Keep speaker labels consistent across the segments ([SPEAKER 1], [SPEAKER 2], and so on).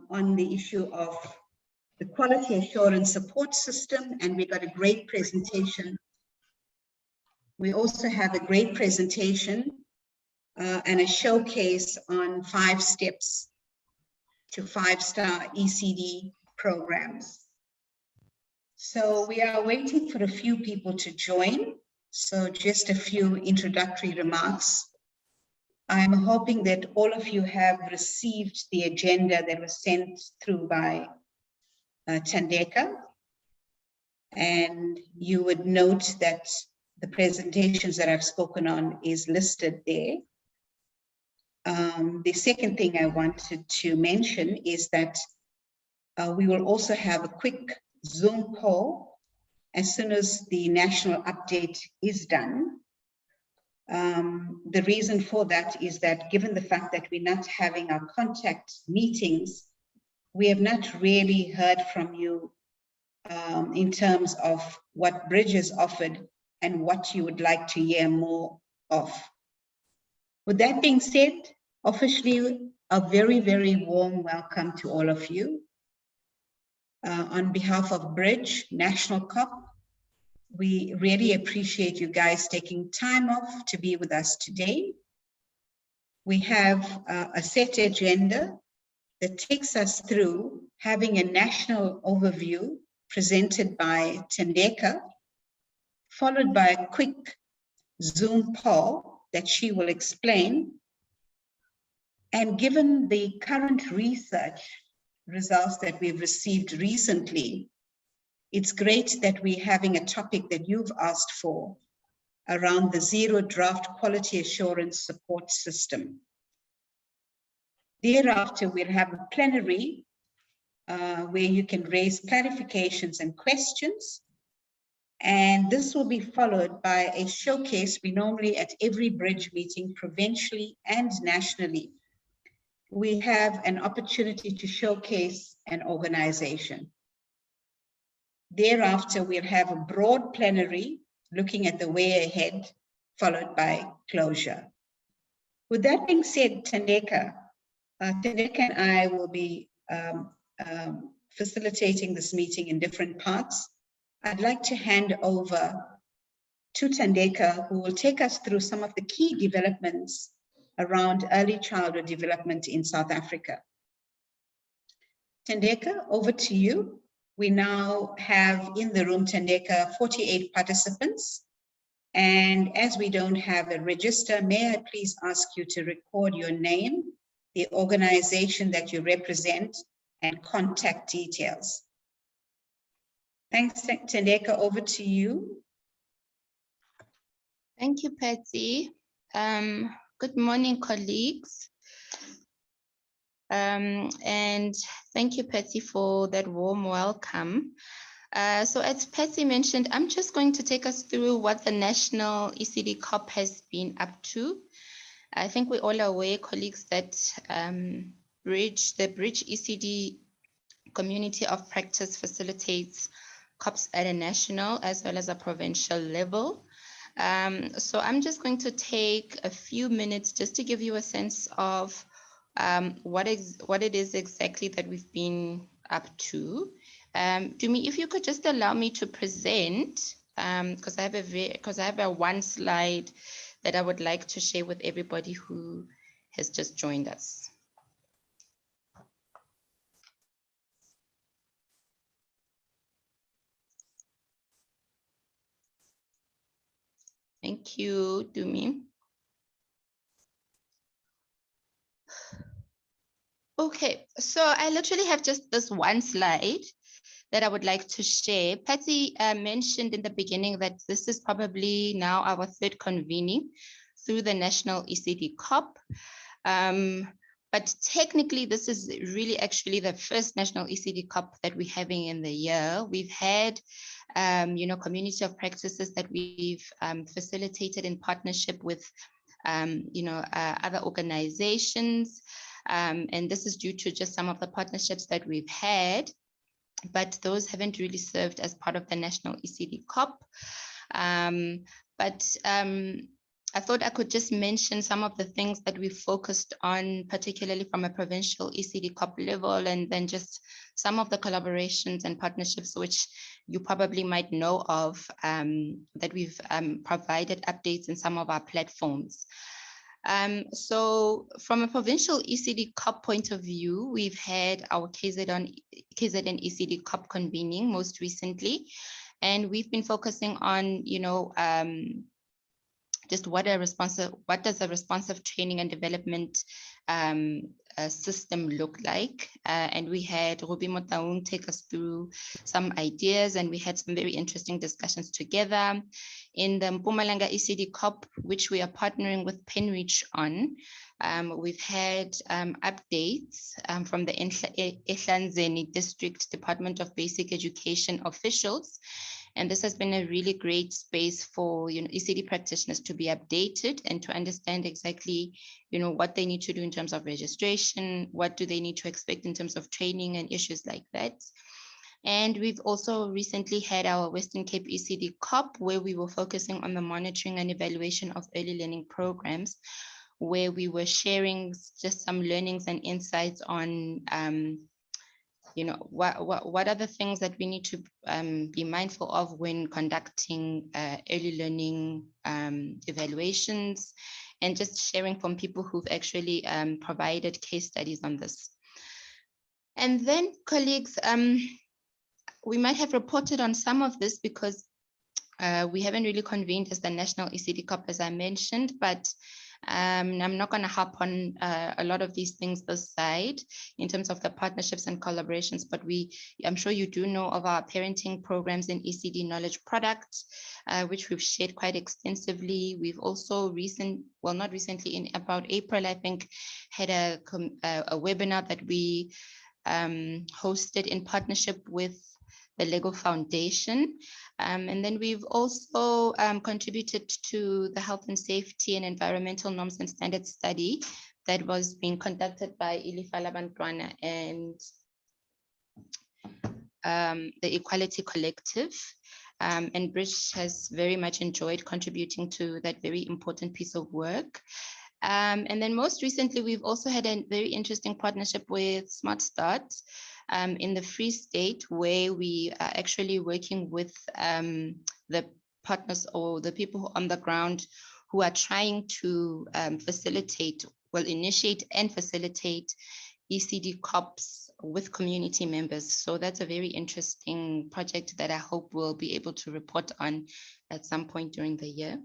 [SPEAKER 1] On the issue of the quality assurance support system, and we got a great presentation. We also have a great presentation and a showcase on 5 steps to 5-star ECD programs. So we are waiting for a few people to join. So just a few introductory remarks. I'm hoping that all of you have received the agenda that was sent through by Thandeka. And you would note that the presentations that I've spoken on is listed there. The second thing I wanted to mention is that we will also have a quick Zoom poll as soon as the national update is done. The reason for that is that given the fact that we're not having our contact meetings, we have not really heard from you in terms of what Bridge has offered and what you would like to hear more of. With that being said, officially, a very, very warm welcome to all of you. On behalf of Bridge National COP, we really appreciate you guys taking time off to be with us today. We have a set agenda that takes us through having a national overview presented by Thandeka, followed by a quick Zoom poll that she will explain. And given the current research results that we've received recently, it's great that we're having a topic that you've asked for around the zero draft quality assurance support system. Thereafter, we'll have a plenary where you can raise clarifications and questions. And this will be followed by a showcase. We normally at every Bridge meeting, provincially and nationally, we have an opportunity to showcase an organization. Thereafter, we'll have a broad plenary looking at the way ahead, followed by closure. With that being said, Thandeka and I will be facilitating this meeting in different parts. I'd like to hand over to Thandeka, who will take us through some of the key developments around early childhood development in South Africa. Thandeka, over to you. We now have in the room, Thandeka, 48 participants. And as we don't have a register, may I please ask you to record your name, the organization that you represent, and contact details. Thanks, Thandeka, over to you.
[SPEAKER 2] Thank you, Patsy. Good morning, colleagues. And thank you, Patsy, for that warm welcome. So as Patsy mentioned, I'm just going to take us through what the National ECD COP has been up to. I think we're all aware, colleagues, that the Bridge ECD community of practice facilitates COPs at a national as well as a provincial level. So I'm just going to take a few minutes just to give you a sense of what it is exactly that we've been up to. Dumi, if you could just allow me to present, because I have a one slide that I would like to share with everybody who has just joined us. Thank you, Dumi. Okay, so I literally have just this one slide that I would like to share. Patsy mentioned in the beginning that this is probably now our third convening through the National ECD COP. But technically, this is really actually the first National ECD COP that we're having in the year. We've had community of practices that we've facilitated in partnership with other organizations. And this is due to just some of the partnerships that we've had, but those haven't really served as part of the National ECD COP. but I thought I could just mention some of the things that we focused on, particularly from a provincial ECD COP level, and then just some of the collaborations and partnerships which you probably might know of, that we've provided updates in some of our platforms. So from a provincial ECD COP point of view, we've had our KZN ECD COP convening most recently, and we've been focusing on, just what does a responsive training and development system look like? And we had Ruby Motaung take us through some ideas, and we had some very interesting discussions together. In the Mpumalanga ECD COP, which we are partnering with Penreach on, we've had updates from the Ehlanzeni District Department of Basic Education officials. And this has been a really great space for ECD practitioners to be updated and to understand exactly what they need to do in terms of registration, what do they need to expect in terms of training and issues like that. And we've also recently had our Western Cape ECD COP, where we were focusing on the monitoring and evaluation of early learning programs, where we were sharing just some learnings and insights on what are the things that we need to be mindful of when conducting early learning evaluations, and just sharing from people who've actually provided case studies on this. And then, colleagues, we might have reported on some of this because we haven't really convened as the National ECD COP, as I mentioned, but I'm not going to hop on a lot of these things this side in terms of the partnerships and collaborations, but I'm sure you do know of our parenting programs in ECD knowledge products, which we've shared quite extensively. We've also not recently, in about April, I think, had a webinar that we hosted in partnership with the Lego Foundation. And then we've also contributed to the health and safety and environmental norms and standards study that was being conducted by Ilifa Labantwana and the Equality Collective. And Bridge has very much enjoyed contributing to that very important piece of work. And then most recently, we've also had a very interesting partnership with Smart Start in the Free State, where we are actually working with the partners or the people on the ground who are trying to initiate and facilitate ECD COPs with community members. So that's a very interesting project that I hope we'll be able to report on at some point during the year.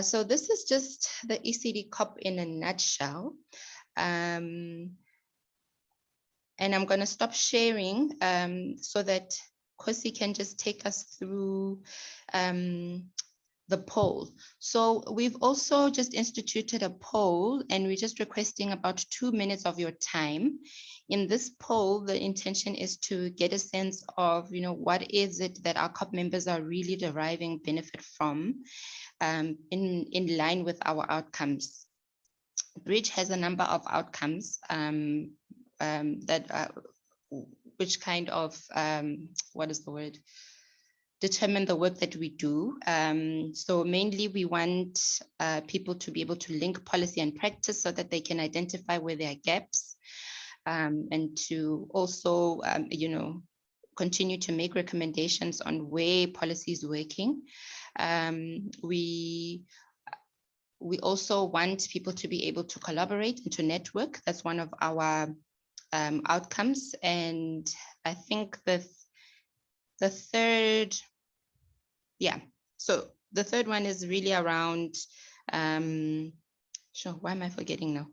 [SPEAKER 2] So this is just the ECD COP in a nutshell. And I'm going to stop sharing so that Kosi can just take us through the poll. So we've also just instituted a poll, and we're just requesting about 2 minutes of your time. In this poll, the intention is to get a sense of, what is it that our COP members are really deriving benefit from in line with our outcomes. Bridge has a number of outcomes which kind of, determine the work that we do. So mainly we want people to be able to link policy and practice so that they can identify where there are gaps, and to also, continue to make recommendations on where policy is working. We also want people to be able to collaborate and to network. That's one of our outcomes. And I think the third one is really around, why am I forgetting now?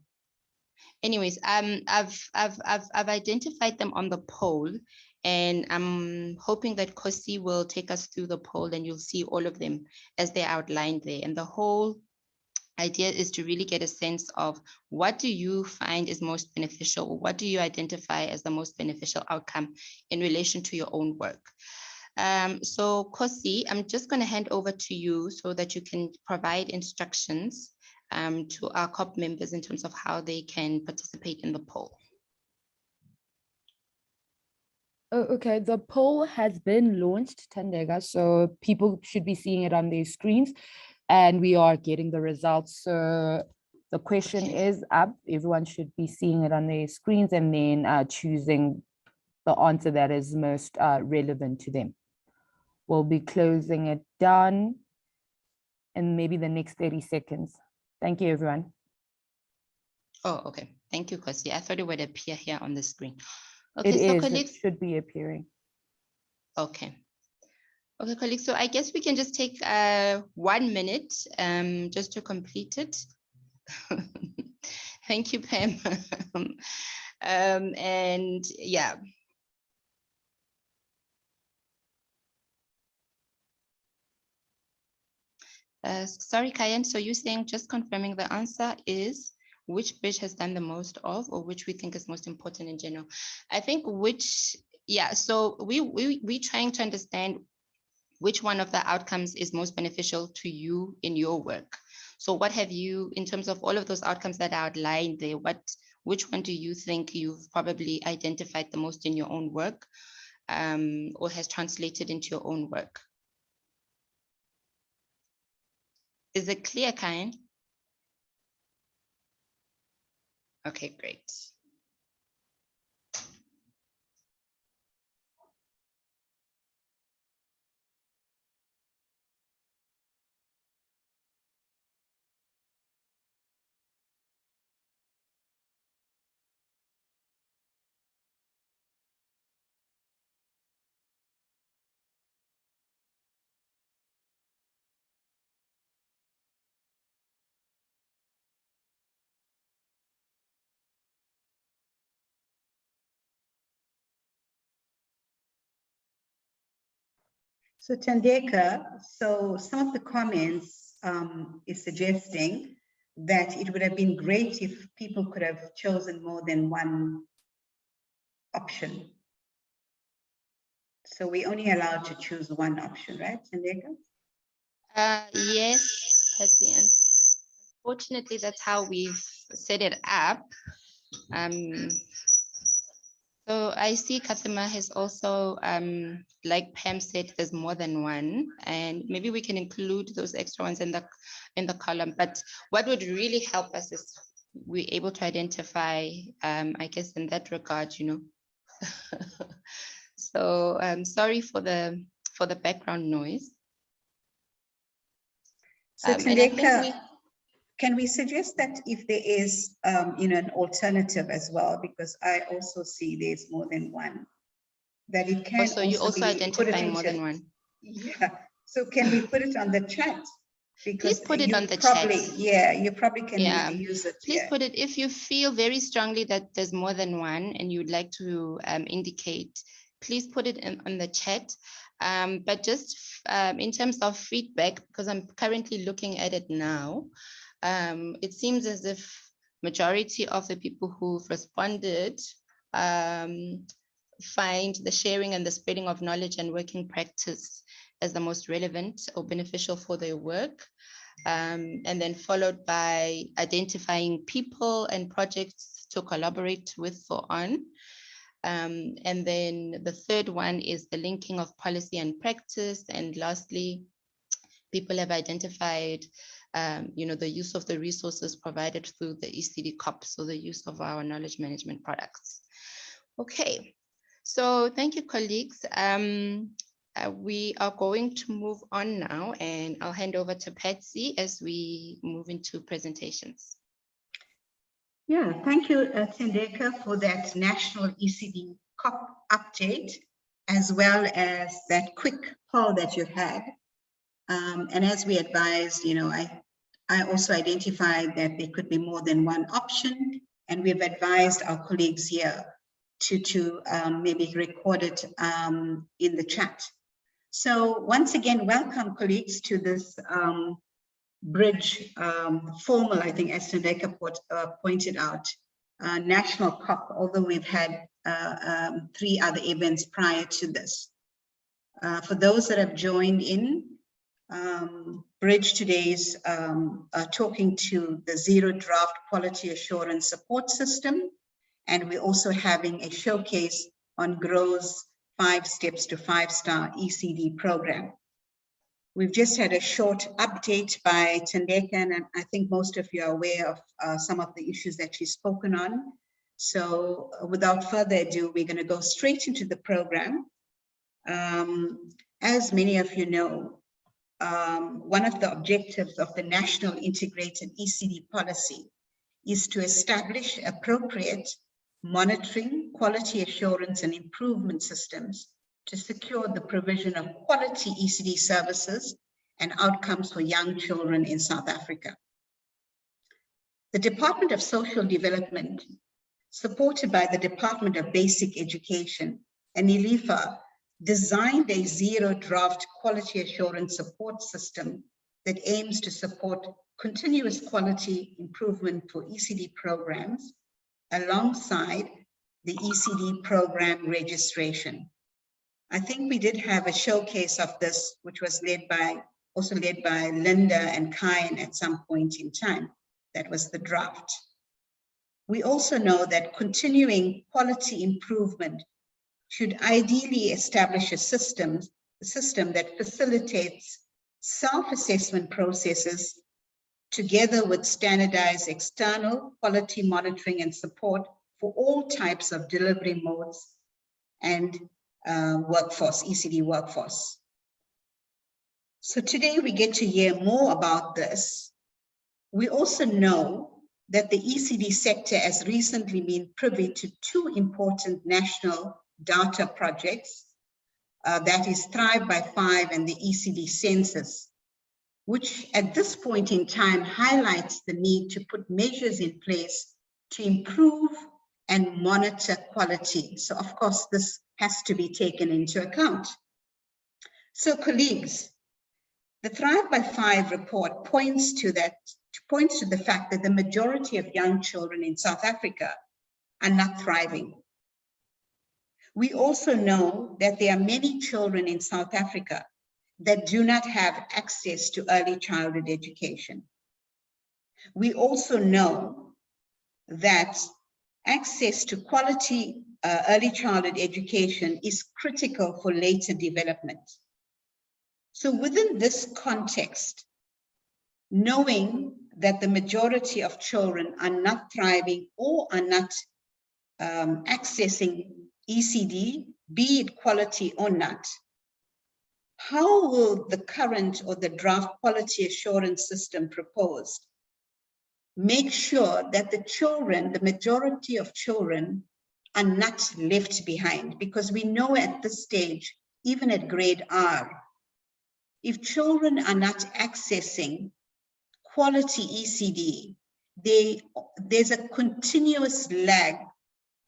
[SPEAKER 2] Anyways, I've identified them on the poll, and I'm hoping that Kosi will take us through the poll, and you'll see all of them as they're outlined there. And the whole idea is to really get a sense of, what do you find is most beneficial? What do you identify as the most beneficial outcome in relation to your own work? So Kosi, I'm just going to hand over to you so that you can provide instructions to our COP members in terms of how they can participate in the poll.
[SPEAKER 3] Oh, okay. The poll has been launched, Tandega, so people should be seeing it on their screens, and we are getting the results. So the question is up. Everyone should be seeing it on their screens and then choosing the answer that is most relevant to them. We'll be closing it down in maybe the next 30 seconds. Thank you, everyone.
[SPEAKER 2] Oh, okay. Thank you, Kosi. I thought it would appear here on the screen.
[SPEAKER 3] It
[SPEAKER 2] Okay, so
[SPEAKER 3] is. It
[SPEAKER 2] colleagues,
[SPEAKER 3] should be appearing.
[SPEAKER 2] okay. Okay, colleagues, so I guess we can just take 1 minute just to complete it. Thank you, Pam. And yeah. Sorry, Kayan, so you're saying, just confirming, the answer is which bridge has done the most of, or which we think is most important in general? I think which, yeah, so we trying to understand which one of the outcomes is most beneficial to you in your work. So what have you, in terms of all of those outcomes that are outlined there, which one do you think you've probably identified the most in your own work, or has translated into your own work? Is it clear, Kayan? Okay, great.
[SPEAKER 1] So Tandeka, so some of the comments is suggesting that it would have been great if people could have chosen more than one option. So we're only allowed to choose one option, right, Tandeka?
[SPEAKER 2] Yes, Patsy, and unfortunately, that's how we've set it up. So I see Kathima has also, like Pam said, there's more than one, and maybe we can include those extra ones in the column. But what would really help us is we're able to identify, I guess, in that regard, you know. So I'm sorry for the background noise.
[SPEAKER 1] So
[SPEAKER 2] And I think
[SPEAKER 1] Tandeka, can we suggest that if there is, an alternative as well, because I also see there's more than one, that it can
[SPEAKER 2] also you also
[SPEAKER 1] be
[SPEAKER 2] identifying more than one.
[SPEAKER 1] Yeah. So can we put it on the chat? Because
[SPEAKER 2] please put it on the
[SPEAKER 1] probably,
[SPEAKER 2] chat.
[SPEAKER 1] yeah, you probably can use it.
[SPEAKER 2] Please put it if you feel very strongly that there's more than one and you'd like to indicate. Please put it on the chat. But just in terms of feedback, because I'm currently looking at it now, it seems as if majority of the people who've responded find the sharing and the spreading of knowledge and working practice as the most relevant or beneficial for their work. And then followed by identifying people and projects to collaborate with or on. And then the third one is the linking of policy and practice. And lastly, people have identified the use of the resources provided through the ECD COP, so the use of our knowledge management products. Okay, so thank you, colleagues. We are going to move on now, and I'll hand over to Patsy as we move into presentations.
[SPEAKER 1] Yeah, thank you, Tandeka, for that national ECD COP update, as well as that quick poll that you had. And as we advised, I also identified that there could be more than one option, and we've advised our colleagues here to maybe record it in the chat. So once again, welcome colleagues to this bridge formal, I think, as Tandeka pointed out, national COP, although we've had 3 other events prior to this. For those that have joined in, Bridge today's talking to the Zero Draft Quality Assurance Support System, and we're also having a showcase on GROW's 5 Steps to 5-Star ECD program. We've just had a short update by Thandeka, and I think most of you are aware of some of the issues that she's spoken on. So without further ado, we're going to go straight into the program. As many of you know, one of the objectives of the National Integrated ECD Policy is to establish appropriate monitoring, quality assurance, and improvement systems to secure the provision of quality ECD services and outcomes for young children in South Africa. The Department of Social Development, supported by the Department of Basic Education and Ilifa, designed a zero-draft quality assurance support system that aims to support continuous quality improvement for ECD programs alongside the ECD program registration. I think we did have a showcase of this, which was also led by Linda and Kyan at some point in time. That was the draft. We also know that continuing quality improvement should ideally establish a system that facilitates self-assessment processes together with standardized external quality monitoring and support for all types of delivery modes and workforce, ECD workforce. So today we get to hear more about this. We also know that the ECD sector has recently been privy to 2 important national data projects, that is Thrive by 5 and the ECD census, which at this point in time highlights the need to put measures in place to improve and monitor quality. So of course, this has to be taken into account. So colleagues, the Thrive by 5 report points to the fact that the majority of young children in South Africa are not thriving. We also know that there are many children in South Africa that do not have access to early childhood education. We also know that access to quality early childhood education is critical for later development. So within this context, knowing that the majority of children are not thriving or are not accessing ECD, be it quality or not, how will the current or the draft quality assurance system proposed make sure that the children, the majority of children, are not left behind? Because we know at this stage, even at grade R, if children are not accessing quality ECD, there's a continuous lag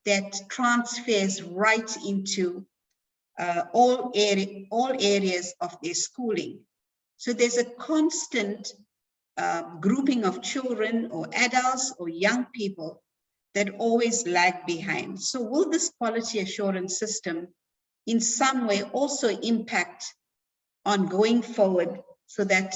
[SPEAKER 1] that transfers right into all areas of their schooling. So there's a constant grouping of children or adults or young people that always lag behind. So will this quality assurance system in some way also impact on going forward so that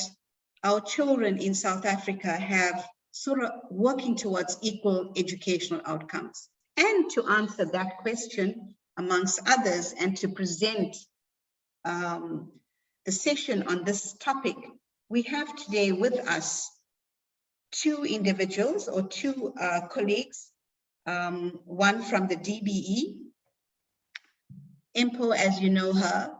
[SPEAKER 1] our children in South Africa have sort of working towards equal educational outcomes? And to answer that question, amongst others, and to present the session on this topic, we have today with us 2 individuals or 2 colleagues, one from the DBE. Impo, as you know her,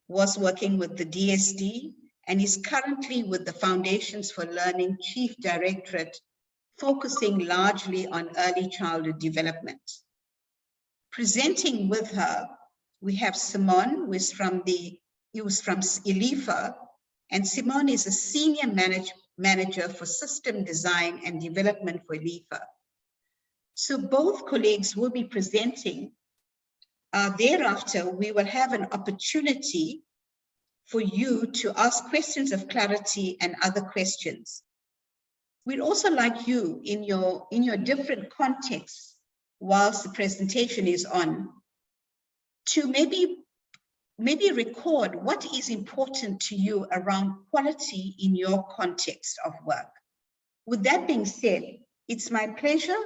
[SPEAKER 1] was working with the DSD and is currently with the Foundations for Learning Chief Directorate, focusing largely on early childhood development. Presenting with her, we have Simon, who is from Ilifa, and Simon is a senior manager for system design and development for Ilifa. So both colleagues will be presenting. Thereafter, we will have an opportunity for you to ask questions of clarity and other questions. We'd also like you in your different contexts, whilst the presentation is on, to maybe record what is important to you around quality in your context of work. With that being said, it's my pleasure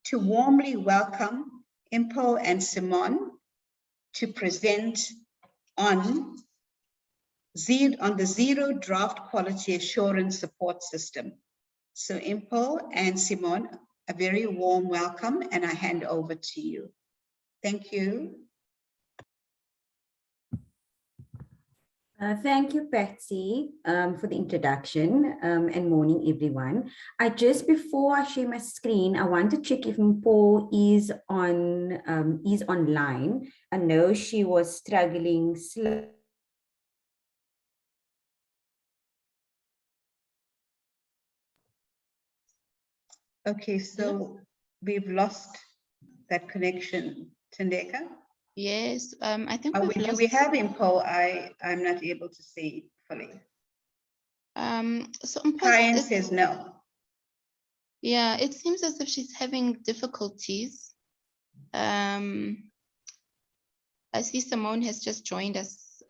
[SPEAKER 1] to warmly welcome Impo and Simon to present on the Zero Draft Quality Assurance Support System. So Impol and Simone, a very warm welcome, and I hand over to you. Thank you.
[SPEAKER 4] Thank you, Patsy, for the introduction, and morning, everyone. Before I share my screen, I want to check if Mpho is online. I know she was struggling slow.
[SPEAKER 1] Okay, so we've lost that connection, Thandeka.
[SPEAKER 2] Yes, I think
[SPEAKER 1] Do
[SPEAKER 2] we've lost.
[SPEAKER 1] we have Mpho? I'm not able to see it fully.
[SPEAKER 2] So Mpho
[SPEAKER 1] Brian says no.
[SPEAKER 2] Yeah, it seems as if she's having difficulties. I see Simone has just joined us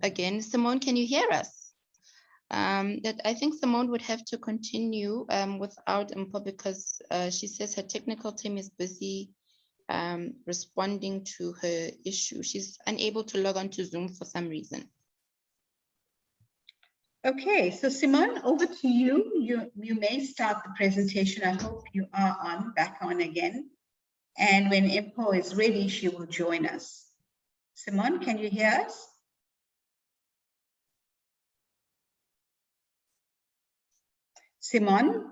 [SPEAKER 2] again. Simone, can you hear us? That I think Simone would have to continue without Mpho because she says her technical team is busy responding to her issue. She's unable to log on to Zoom for some reason.
[SPEAKER 1] Okay, so Simone, over to you. You may start the presentation. I hope you are back on again. And when Mpho is ready, she will join us. Simone, can you hear us? Simone?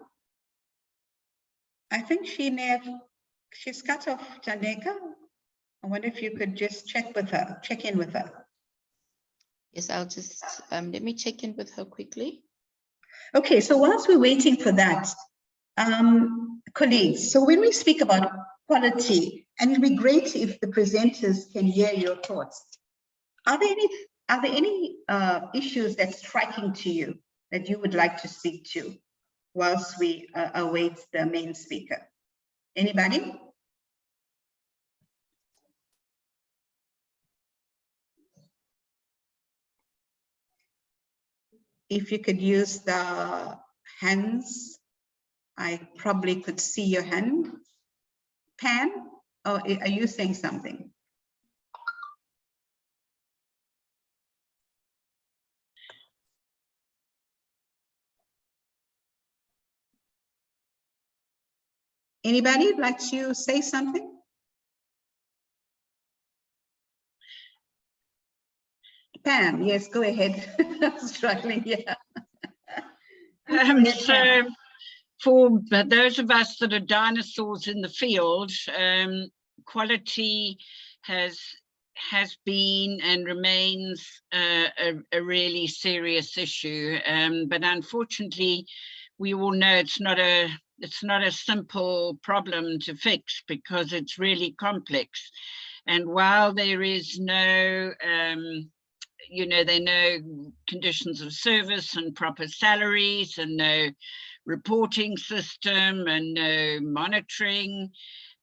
[SPEAKER 1] I think she's cut off, Thandeka. I wonder if you could just check in with her.
[SPEAKER 2] Yes, I'll just, let me check in with her quickly.
[SPEAKER 1] Okay, so whilst we're waiting for that, colleagues, so when we speak about quality, and it'd be great if the presenters can hear your thoughts. Are there any issues that's striking to you that you would like to speak to whilst we await the main speaker? Anybody? If you could use the hands, I probably could see your hand. Pam, or are you saying something? Anybody like to say something? Pam, yes, go ahead. I'm struggling here.
[SPEAKER 5] So for those of us that are dinosaurs in the field, quality has been and remains a really serious issue. But unfortunately, we all know it's not a simple problem to fix because it's really complex. And while there is no there are no conditions of service and proper salaries and no reporting system and no monitoring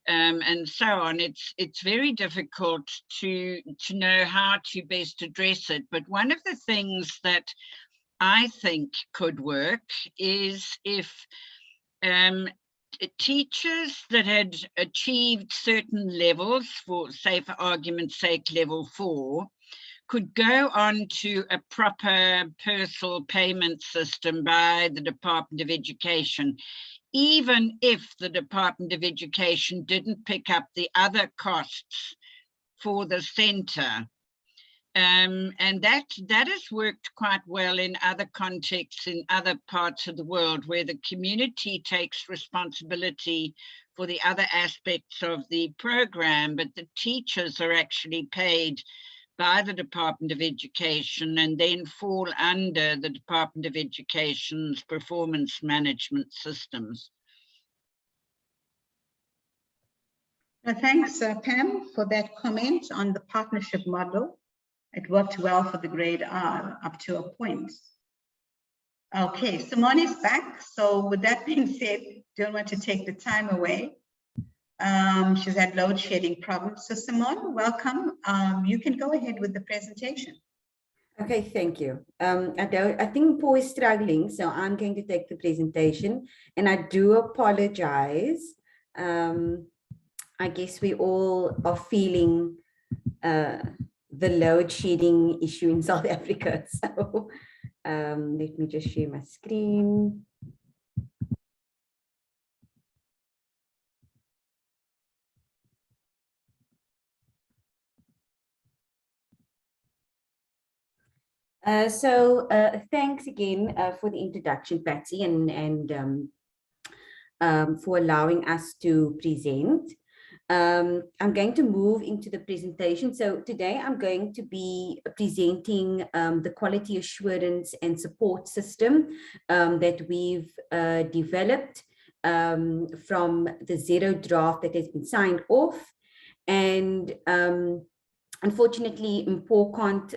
[SPEAKER 5] and so on, it's very difficult to know how to best address it. But one of the things that I think could work is if teachers that had achieved certain levels, say for argument's sake, level 4, could go on to a proper personal payment system by the Department of Education, even if the Department of Education didn't pick up the other costs for the centre. And that has worked quite well in other contexts in other parts of the world where the community takes responsibility for the other aspects of the program, but the teachers are actually paid by the Department of Education and then fall under the Department of Education's performance management systems.
[SPEAKER 1] Thanks, Pam, for that comment on the partnership model. It worked well for the grade R up to a point. Okay, Simone is back. So with that being said, don't want to take the time away. She's had load shedding problems. So Simone, welcome. You can go ahead with the presentation.
[SPEAKER 4] Okay, thank you. I think Mpho is struggling, so I'm going to take the presentation, and I do apologize. I guess we all are feeling the load shedding issue in South Africa. So let me just share my screen. Thanks again for the introduction, Patsy, and for allowing us to present. I'm going to move into the presentation. So today I'm going to be presenting the quality assurance and support system that we've developed from the zero draft that has been signed off. And unfortunately, Mpho can't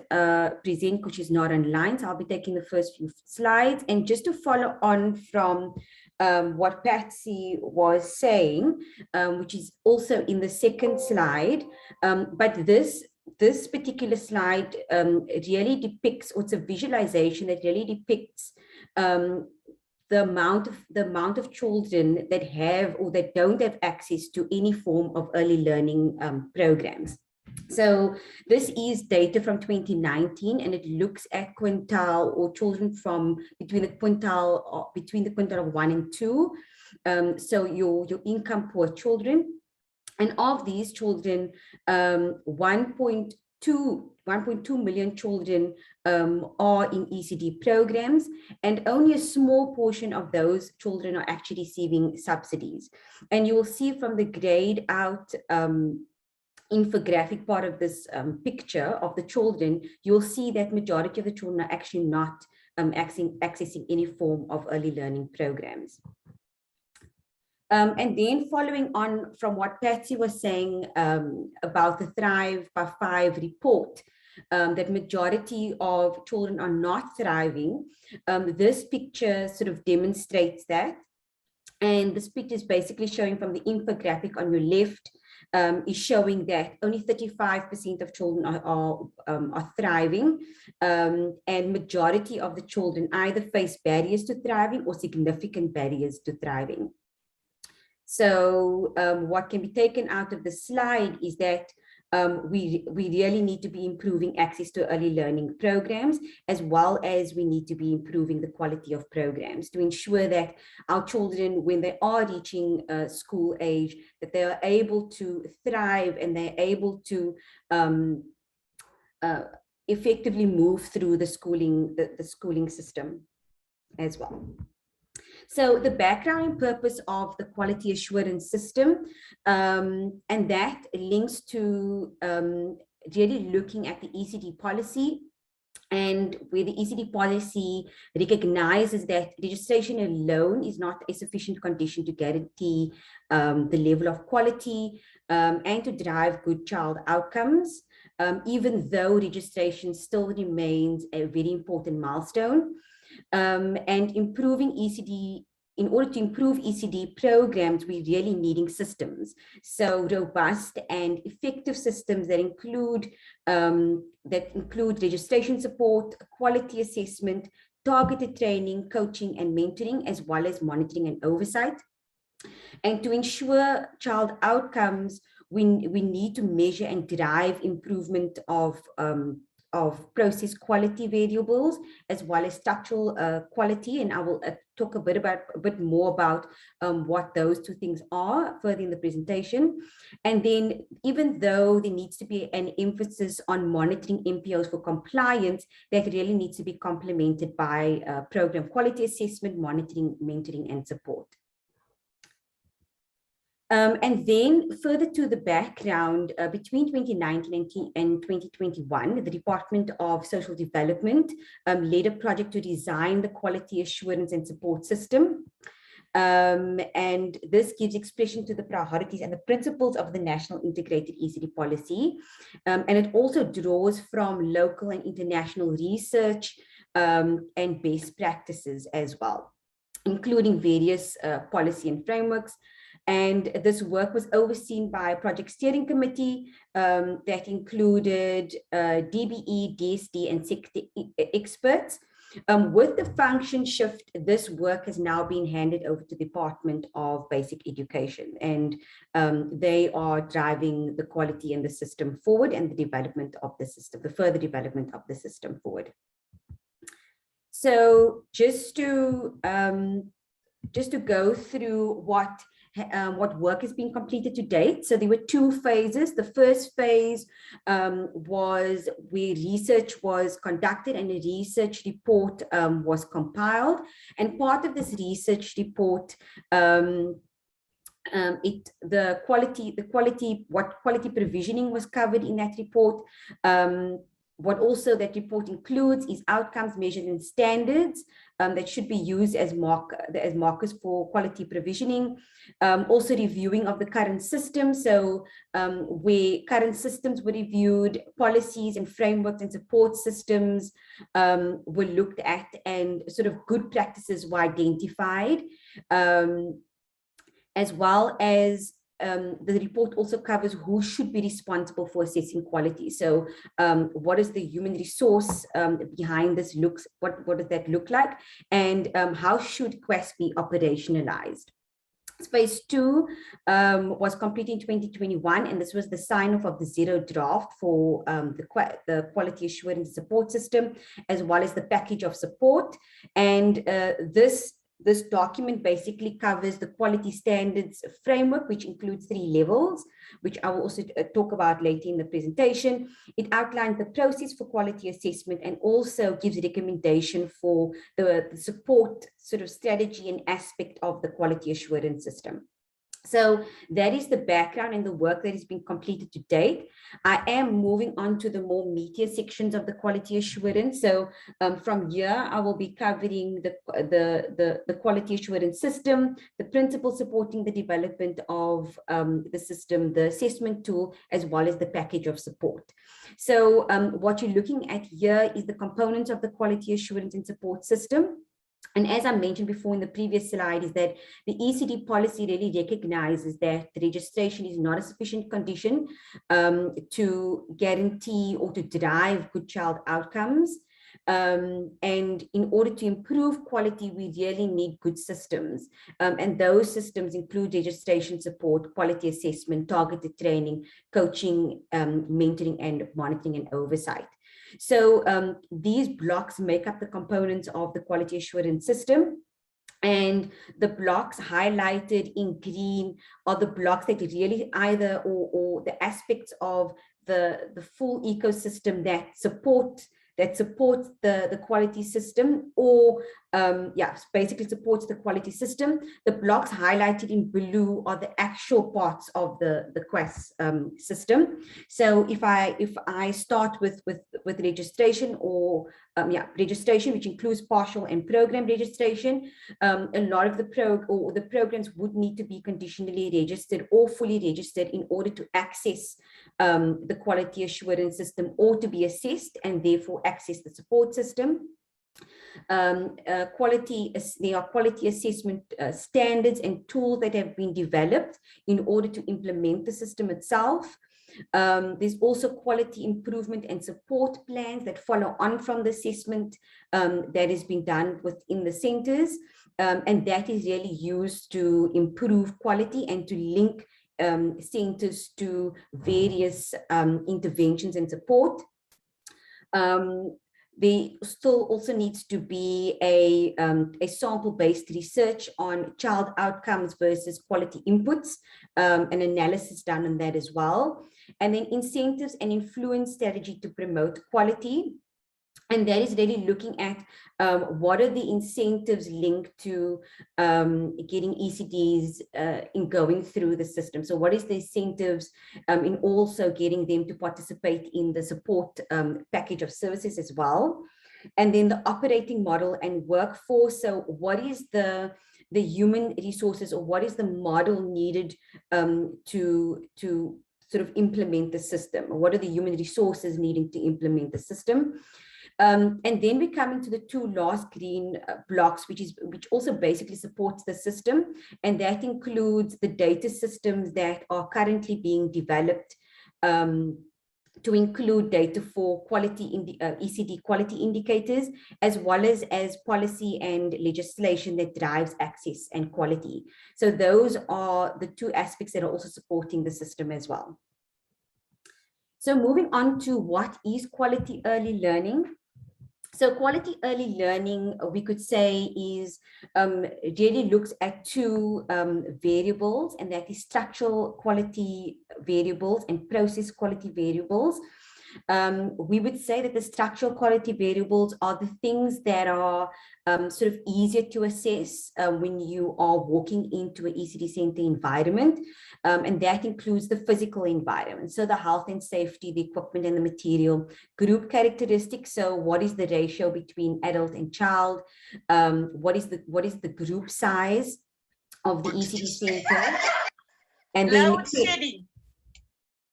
[SPEAKER 4] present because she's not online, so I'll be taking the first few slides. And just to follow on from what Patsy was saying, which is also in the second slide, but this particular slide really depicts, or it's a visualization that really depicts the amount of children that have or that don't have access to any form of early learning programs. So this is data from 2019, and it looks at quintile, or children from between the quintile of 1 and 2. So your income poor children, and of these children, 1.2 million children are in ECD programs, and only a small portion of those children are actually receiving subsidies. And you will see from the grayed out infographic part of this picture of the children, you'll see that majority of the children are actually not accessing any form of early learning programs. And then following on from what Patsy was saying about the Thrive by 5 report, that majority of children are not thriving, this picture sort of demonstrates that. And this picture is basically showing from the infographic on your left, is showing that only 35% of children are thriving, and majority of the children either face barriers to thriving or significant barriers to thriving. So what can be taken out of the slide is that we really need to be improving access to early learning programs, as well as we need to be improving the quality of programs to ensure that our children, when they are reaching school age, that they are able to thrive and they're able to effectively move through the schooling system as well. So the background and purpose of the quality assurance system, and that links to really looking at the ECD policy, and where the ECD policy recognizes that registration alone is not a sufficient condition to guarantee the level of quality and to drive good child outcomes, even though registration still remains a very important milestone. And improving ECD, in order to improve ECD programs, we're really needing systems. So robust and effective systems that include registration support, quality assessment, targeted training, coaching, and mentoring, as well as monitoring and oversight. And to ensure child outcomes, we need to measure and drive improvement of process quality variables, as well as structural quality, and I will talk a bit more about what those two things are further in the presentation. And then, even though there needs to be an emphasis on monitoring MPOs for compliance, that really needs to be complemented by program quality assessment, monitoring, mentoring, and support. And then further to the background, between 2019 and 2021, the Department of Social Development led a project to design the quality assurance and support system. And this gives expression to the priorities and the principles of the National Integrated ECD Policy. And it also draws from local and international research and best practices as well, including various policy and frameworks. And this work was overseen by a project steering committee that included DBE, DSD, and sector experts. With the function shift, this work has now been handed over to the Department of Basic Education, and they are driving the quality in the system forward and the development of the system, the further development of the system forward. So just to go through what work has been completed to date. So there were 2 phases. The first phase was where research was conducted and a research report was compiled. And part of this research report, what quality provisioning was covered in that report. What also that report includes is outcomes measured in standards that should be used as markers for quality provisioning. Also reviewing of the current system. So where current systems were reviewed, policies and frameworks and support systems were looked at, and sort of good practices were identified, as well as the report also covers who should be responsible for assessing quality. So what is the human resource behind this what does that look like? And how should QASS be operationalized? Phase 2 was completed in 2021, and this was the sign-off of the 0 draft for the quality assurance support system, as well as the package of support. And this document basically covers the quality standards framework, which includes 3 levels, which I will also talk about later in the presentation. It outlines the process for quality assessment and also gives recommendation for the support sort of strategy and aspect of the quality assurance system. So that is the background and the work that has been completed to date. I am moving on to the more meatier sections of the quality assurance. So from here, I will be covering the quality assurance system, the principles supporting the development of the system, the assessment tool, as well as the package of support. So what you're looking at here is the components of the quality assurance and support system. And as I mentioned before in the previous slide, is that the ECD policy really recognizes that the registration is not a sufficient condition to guarantee or to drive good child outcomes. And in order to improve quality, we really need good systems. And those systems include registration support, quality assessment, targeted training, coaching, mentoring, and monitoring and oversight. So these blocks make up the components of the quality assurance system. And the blocks highlighted in green are the blocks that really either or the aspects of the full ecosystem that supports the quality system, or basically supports the quality system. The blocks highlighted in blue are the actual parts of the QASS system. So if I start with registration, or registration, which includes partial and program registration, a lot of the programs would need to be conditionally registered or fully registered in order to access the quality assurance system, or to be assessed and therefore access the support system. There are quality assessment standards and tools that have been developed in order to implement the system itself. There's also quality improvement and support plans that follow on from the assessment that has been done within the centers, and that is really used to improve quality and to link centers to various interventions and support. There still also needs to be a sample-based research on child outcomes versus quality inputs, an analysis done on that as well. And then incentives and influence strategy to promote quality. And that is really looking at what are the incentives linked to getting ECDs in going through the system. So what is the incentives in also getting them to participate in the support package of services as well. And then the operating model and workforce. So what is the human resources, or what is the model needed to sort of implement the system? What are the human resources needing to implement the system? And then we come into the 2 last green blocks, which also basically supports the system, and that includes the data systems that are currently being developed to to include data for quality in the ECD quality indicators, as well as policy and legislation that drives access and quality. So those are the two aspects that are also supporting the system as well. So moving on to what is quality early learning. So quality early learning, we could say, is really looks at two variables, and that is structural quality variables and process quality variables. We would say that the structural quality variables are the things that are sort of easier to assess when you are walking into an ECD center environment, and that includes the physical environment, so the health and safety, the equipment and the material, group characteristics, so what is the ratio between adult and child, what is the group size of the ECD center,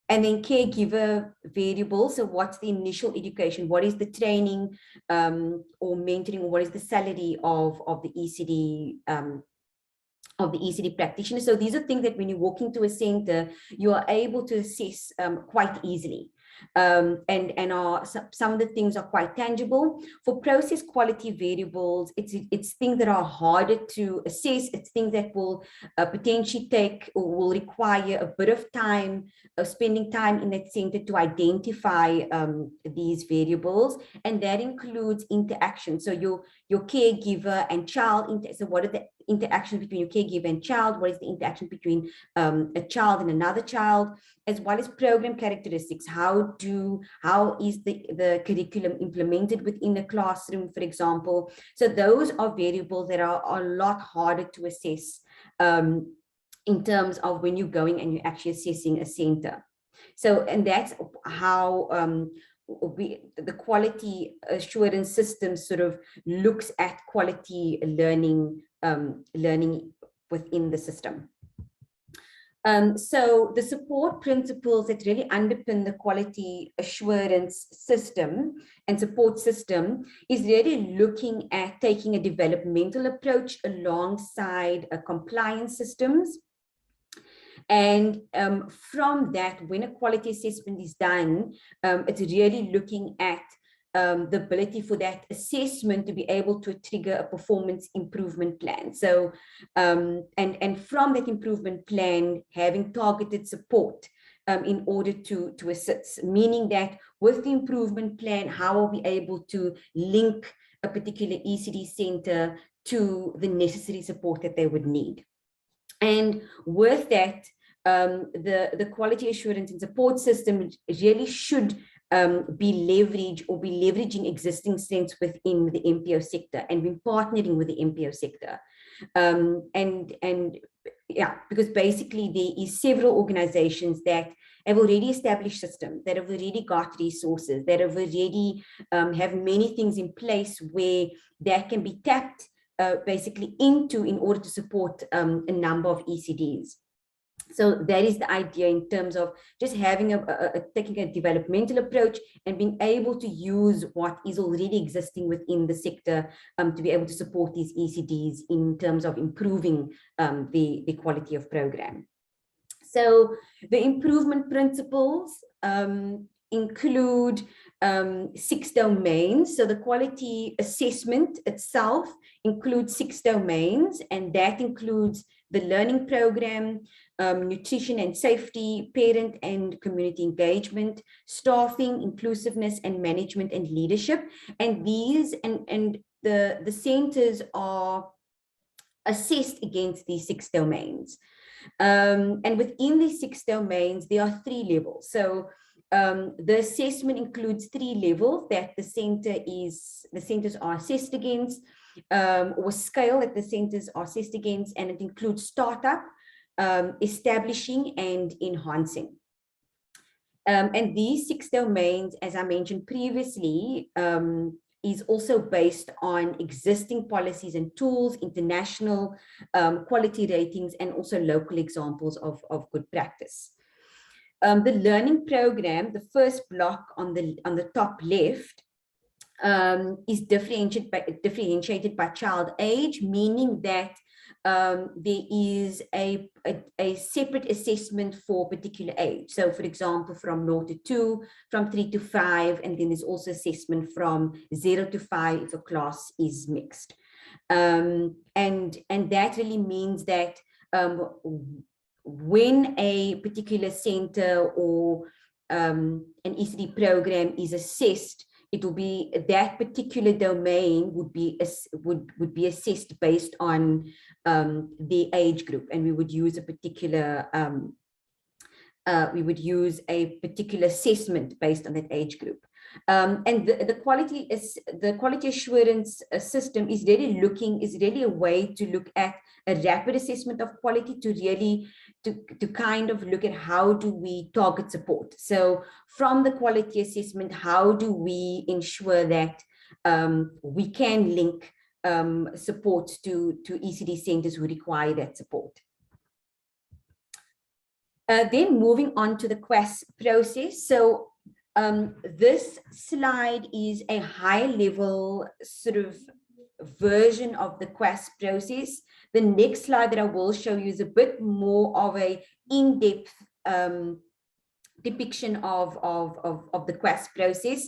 [SPEAKER 4] and then caregiver variables. So what's the initial education? What is the training or mentoring? Or what is the salary of the ECD practitioner? So these are things that when you walk into a center, you are able to assess quite easily. And some of the things are quite tangible. For process quality variables, it's things that are harder to assess. It's things that will potentially take or will require a bit of time, spending time in that center to identify these variables, and that includes interaction. So your caregiver and child. So what are the interactions between your caregiver and child? What is the interaction between a child and another child? As well as program characteristics. How is the curriculum implemented within a classroom, for example? So those are variables that are a lot harder to assess in terms of when you're going and you're actually assessing a center. So, and that's how the quality assurance system sort of looks at quality learning within the system. So the support principles that really underpin the quality assurance system and support system is really looking at taking a developmental approach alongside compliance systems. And from that, when a quality assessment is done, it's really looking at the ability for that assessment to be able to trigger a performance improvement plan. So, and from that improvement plan, having targeted support in order to assist, meaning that with the improvement plan, how are we able to link a particular ECD center to the necessary support that they would need. And with that, the quality assurance and support system really should be leveraging existing strengths within the MPO sector and been partnering with the MPO sector. And yeah, because basically there is several organizations that have already established systems, that have already got resources, that have already have many things in place where that can be tapped basically into in order to support a number of ECDs. So that is the idea in terms of just having taking a developmental approach and being able to use what is already existing within the sector to be able to support these ECDs in terms of improving the quality of program. So the improvement principles include 6 domains. So the quality assessment itself includes 6 domains, and that includes the learning program, nutrition and safety, parent and community engagement, staffing, inclusiveness and management and leadership. And these and the centers are assessed against these 6 domains. And within these 6 domains, there are 3 levels. So the assessment includes 3 levels that the centers are assessed against, or scale that the centers are assessed against, and it includes startup, establishing and enhancing. And these 6 domains, as I mentioned previously, is also based on existing policies and tools, international quality ratings, and also local examples of good practice. The learning program, the first block on the top left, is differentiated by child age, meaning that there is a separate assessment for particular age. So for example, from 0 to 2, from 3 to 5, and then there's also assessment from 0 to 5 if a class is mixed. And that really means that when a particular center or an ECD program is assessed, it will be that particular domain would be assessed based on the age group, and we would use a particular assessment based on that age group. And the quality assurance system is really a way to look at a rapid assessment of quality, to really to kind of look at how do we target support. So from the quality assessment, how do we ensure that we can link support to ECD centers who require that support. Then moving on to the QASS process. So this slide is a high level sort of version of the QASS process. The next slide that I will show you is a bit more of a in-depth depiction of the QASS process.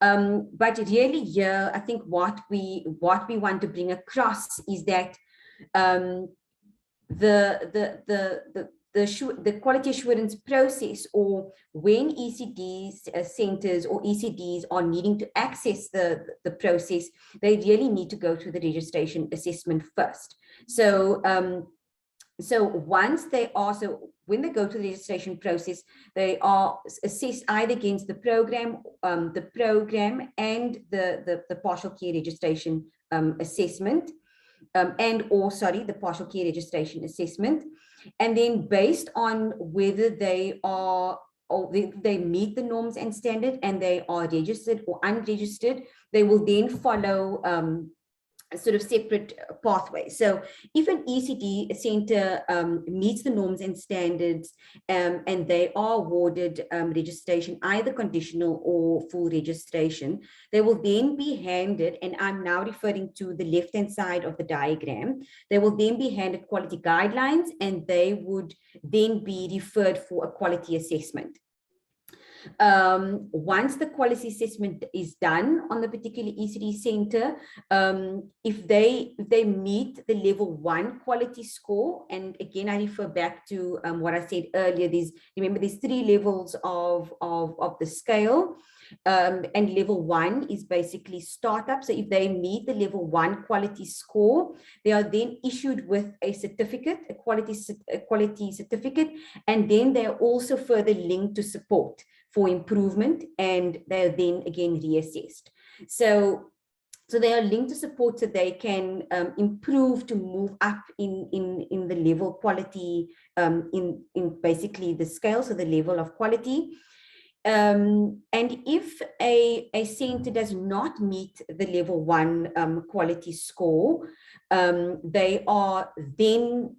[SPEAKER 4] But really here, I think what we want to bring across is that the quality assurance process, or when ECDs centers or ECDs are needing to access the process, they really need to go through the registration assessment first. So when they go to the registration process, they are assessed either against the program and the partial care registration assessment, the partial care registration assessment. And then based on whether they meet the norms and standard and they are registered or unregistered, they will then follow a sort of separate pathway. So if an ECD center meets the norms and standards and they are awarded registration, either conditional or full registration, they will then be handed, and I'm now referring to the left-hand side of the diagram, they will then be handed quality guidelines, and they would then be referred for a quality assessment. Once the quality assessment is done on the particular ECD center, if they meet the level 1 quality score, and again I refer back to what I said earlier, there's 3 levels of the scale, and level 1 is basically startup. So if they meet the level 1 quality score, they are then issued with a certificate, a quality certificate, and then they are also further linked to support for improvement, and they are then again reassessed. So they are linked to support so they can improve to move up in the level quality, in basically the scale, so the level of quality. And if a center does not meet the level 1 quality score, they are then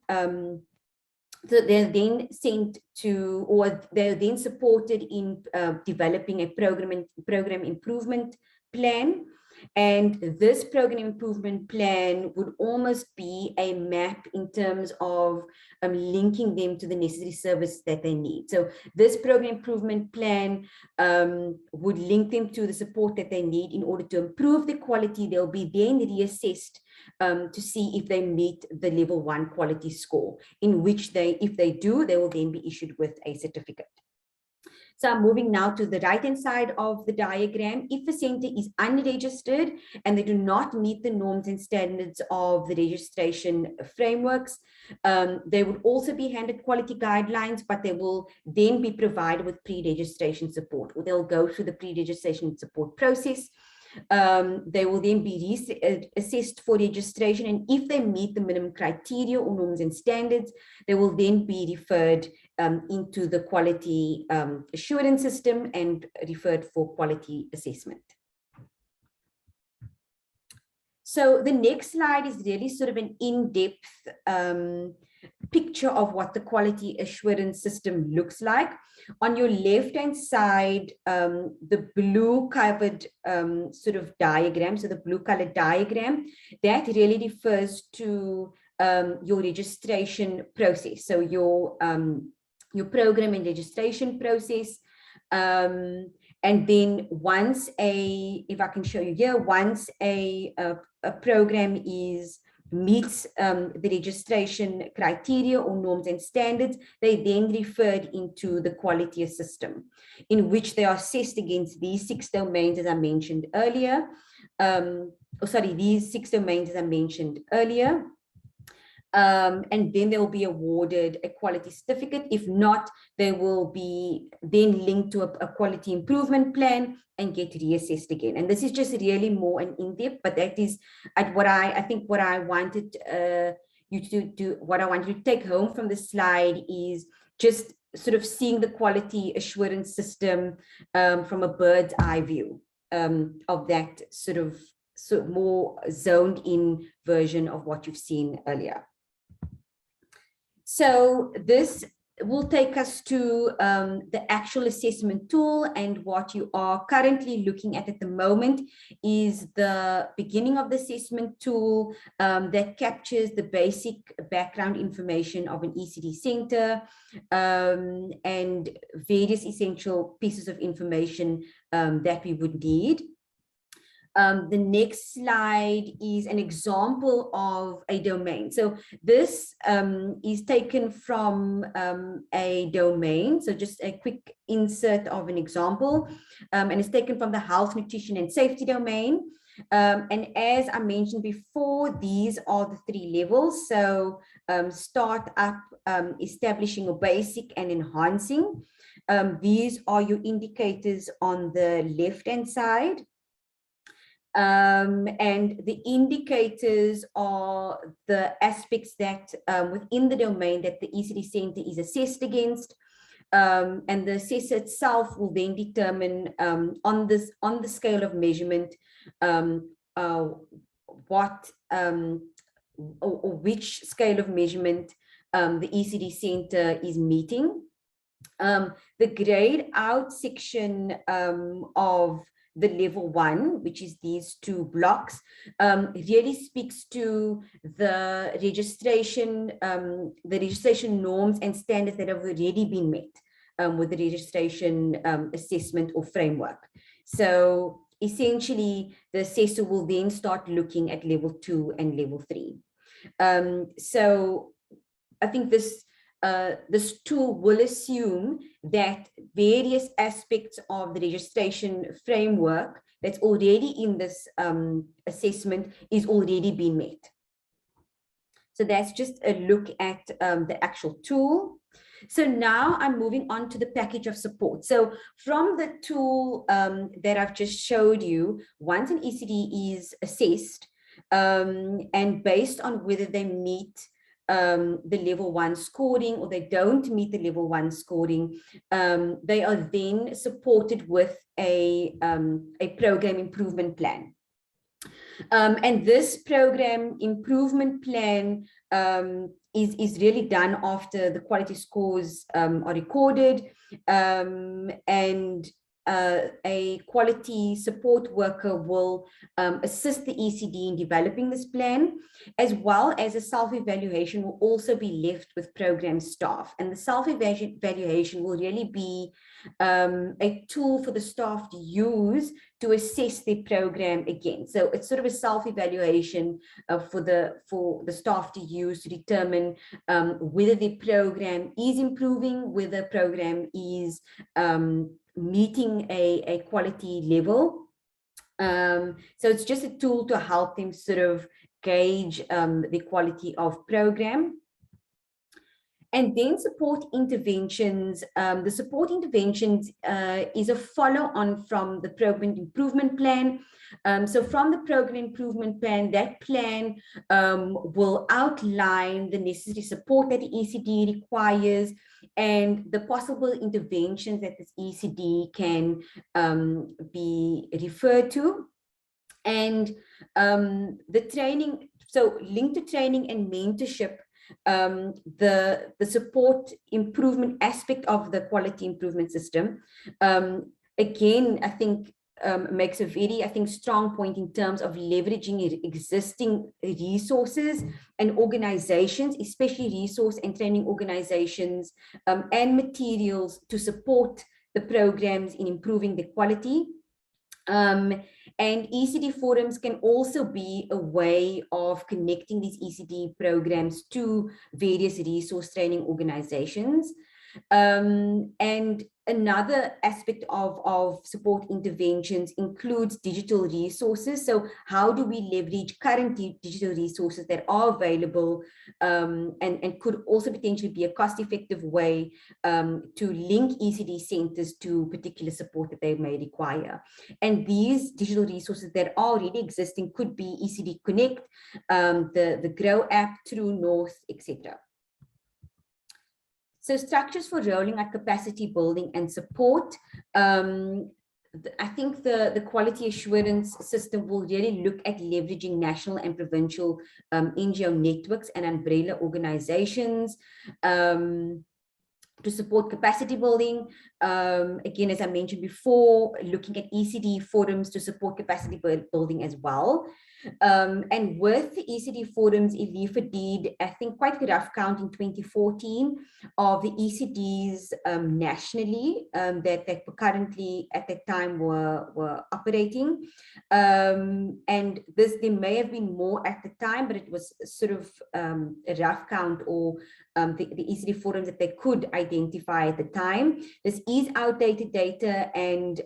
[SPEAKER 4] so they're then sent to, or they're then supported in developing a program improvement plan. And this program improvement plan would almost be a map in terms of linking them to the necessary service that they need. So this program improvement plan would link them to the support that they need in order to improve the quality. They'll be then reassessed to see if they meet the level 1 quality score, in which if they do, they will then be issued with a certificate. So I'm moving now to the right-hand side of the diagram. If a center is unregistered and they do not meet the norms and standards of the registration frameworks, they would also be handed quality guidelines, but they will then be provided with pre-registration support, or they'll go through the pre-registration support process. They will then be assessed for registration, and if they meet the minimum criteria or norms and standards, they will then be referred into the quality assurance system and referred for quality assessment. So the next slide is really sort of an in-depth picture of what the quality assurance system looks like. On your left-hand side, the blue covered sort of diagram, so the blue colored diagram, that really refers to your registration process. So your program and registration process. And then once if I can show you here, once a program meets the registration criteria or norms and standards, they then referred into the quality system, in which they are assessed against these 6 domains as I mentioned earlier. These 6 domains as I mentioned earlier. And then they'll be awarded a quality certificate. If not, they will be then linked to a quality improvement plan and get reassessed again. And this is just really more an in-depth, but that is what I wanted you to do. What I want you to take home from this slide is just sort of seeing the quality assurance system from a bird's eye view of that sort of more zoned in version of what you've seen earlier. So this will take us to the actual assessment tool, and what you are currently looking at the moment is the beginning of the assessment tool that captures the basic background information of an ECD center and various essential pieces of information that we would need. The next slide is an example of a domain. So this is taken from a domain. So just a quick insert of an example, and it's taken from the health, nutrition, and safety domain. And as I mentioned before, these are the 3 levels. So start up, establishing a basic, and enhancing. These are your indicators on the left-hand side. And the indicators are the aspects that within the domain that the ECD center is assessed against, and the assessor itself will then determine on the scale of measurement which scale of measurement the ECD center is meeting. The grade out section of the level 1, which is these 2 blocks, really speaks to the registration norms and standards that have already been met with the registration assessment or framework. So essentially, the assessor will then start looking at level 2 and level 3. So I think this tool will assume that various aspects of the registration framework that's already in this assessment is already being met. So that's just a look at the actual tool. So now I'm moving on to the package of support. So from the tool that I've just showed you, once an ECD is assessed and based on whether they meet the level 1 scoring or they don't meet the level 1 scoring, they are then supported with a program improvement plan. And this program improvement plan is really done after the quality scores are recorded, and a quality support worker will assist the ECD in developing this plan, as well as a self-evaluation will also be left with program staff. And the self-evaluation will really be a tool for the staff to use to assess their program again. So it's sort of a self-evaluation for the staff to use to determine whether the program is improving, whether the program is meeting a quality level. So it's just a tool to help them sort of gauge the quality of program. And then support interventions. The support interventions is a follow-on from the program improvement plan. So from the program improvement plan, that plan will outline the necessary support that the ECD requires and the possible interventions that this ECD can be referred to. And the training, so linked to training and mentorship, the support improvement aspect of the quality improvement system. Again, I think makes a very, I think, strong point in terms of leveraging existing resources and organizations, especially resource and training organizations, and materials to support the programs in improving the quality. And ECD forums can also be a way of connecting these ECD programs to various resource training organizations. And another aspect of support interventions includes digital resources. So how do we leverage current digital resources that are available, and could also potentially be a cost-effective way to link ECD centers to particular support that they may require. And these digital resources that are already existing could be ECD Connect, the Grow app, True North, etc. So structures for rolling out capacity building and support. I think the quality assurance system will really look at leveraging national and provincial NGO networks and umbrella organizations to support capacity building. Again, as I mentioned before, looking at ECD forums to support capacity building as well. And with the ECD forums, Ilifa did, I think, quite a rough count in 2014 of the ECDs nationally that currently at that time were operating. And there may have been more at the time, but it was sort of a rough count, or the ECD forums that they could identify at the time. This is outdated data, and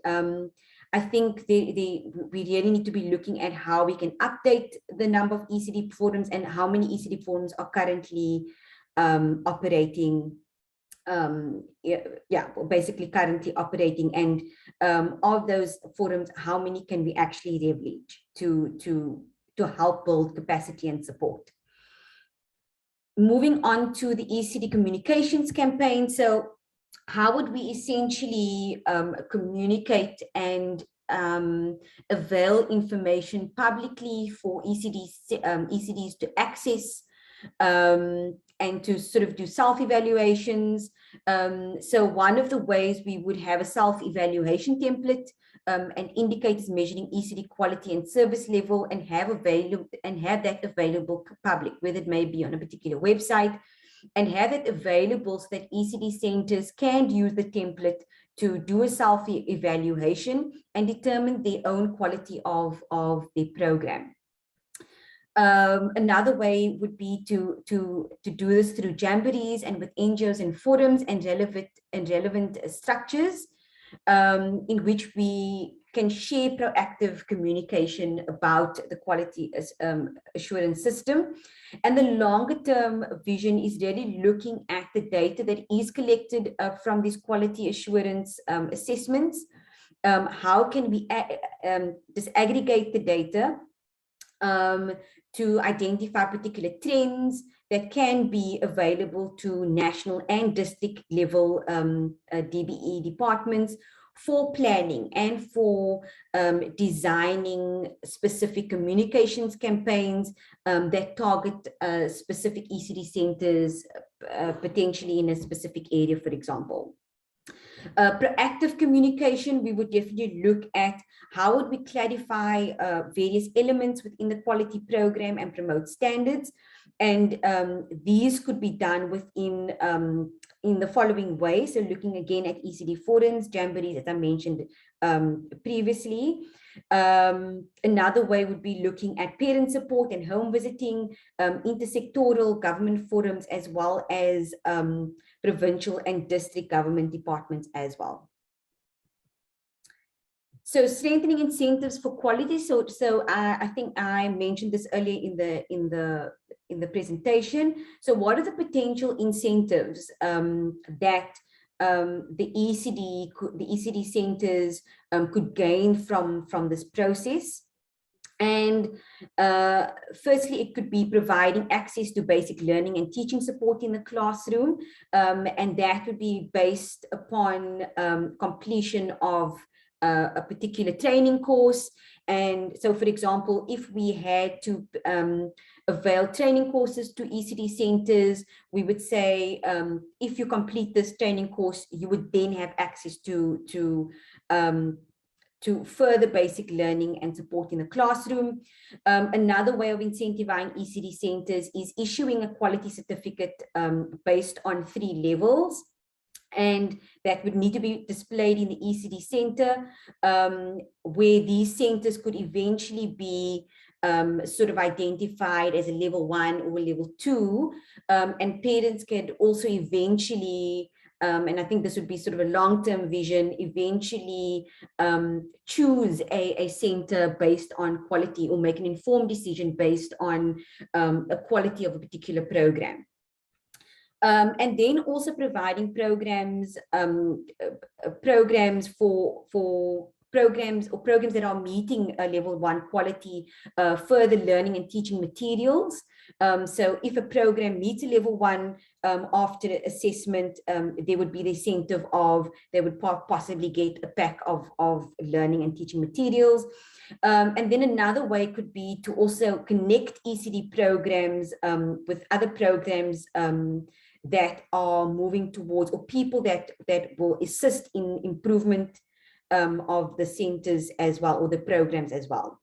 [SPEAKER 4] I think we really need to be looking at how we can update the number of ECD forums and how many ECD forums are currently operating. Basically currently operating, and of those forums, how many can we actually leverage to help build capacity and support. Moving on to the ECD Communications Campaign. So how would we essentially communicate and avail information publicly for ECDs to access and to sort of do self-evaluations? So one of the ways we would have a self-evaluation template and indicators measuring ECD quality and service level, and have that available public, whether it may be on a particular website, and have it available so that ECD centers can use the template to do a self-evaluation and determine their own quality of the program. Another way would be to do this through jamborees and with NGOs and forums and relevant structures, in which we can share proactive communication about the quality assurance system. And the longer term vision is really looking at the data that is collected from these quality assurance assessments. How can we disaggregate the data to identify particular trends that can be available to national and district level DBE departments for planning and for designing specific communications campaigns that target specific ECD centers, potentially in a specific area, for example. Proactive communication, we would definitely look at how would we clarify various elements within the quality program and promote standards. And these could be done within in the following way. So looking again at ECD forums, jamborees, as I mentioned previously. Another way would be looking at parent support and home visiting, intersectoral government forums, as well as provincial and district government departments as well. So strengthening incentives for quality. So I think I mentioned this earlier in the presentation. So what are the potential incentives that the ECD centers could gain from this process? And firstly, it could be providing access to basic learning and teaching support in the classroom, and that would be based upon completion of a particular training course. And so, for example, if we had to avail training courses to ECD centers, we would say, if you complete this training course, you would then have access to to further basic learning and support in the classroom. Another way of incentivizing ECD centers is issuing a quality certificate based on 3 levels. And that would need to be displayed in the ECD center, where these centers could eventually be sort of identified as a level 1 or level 2, and parents can also eventually, and I think this would be sort of a long-term vision, eventually choose a center based on quality, or make an informed decision based on a quality of a particular program. And then also providing programs, programs that are meeting a level 1 quality, further learning and teaching materials. So if a program meets a level 1 after assessment, there would be the incentive of, they would possibly get a pack of learning and teaching materials. And then another way could be to also connect ECD programs with other programs that are moving towards, or people that will assist in improvement of the centers as well, or the programs as well.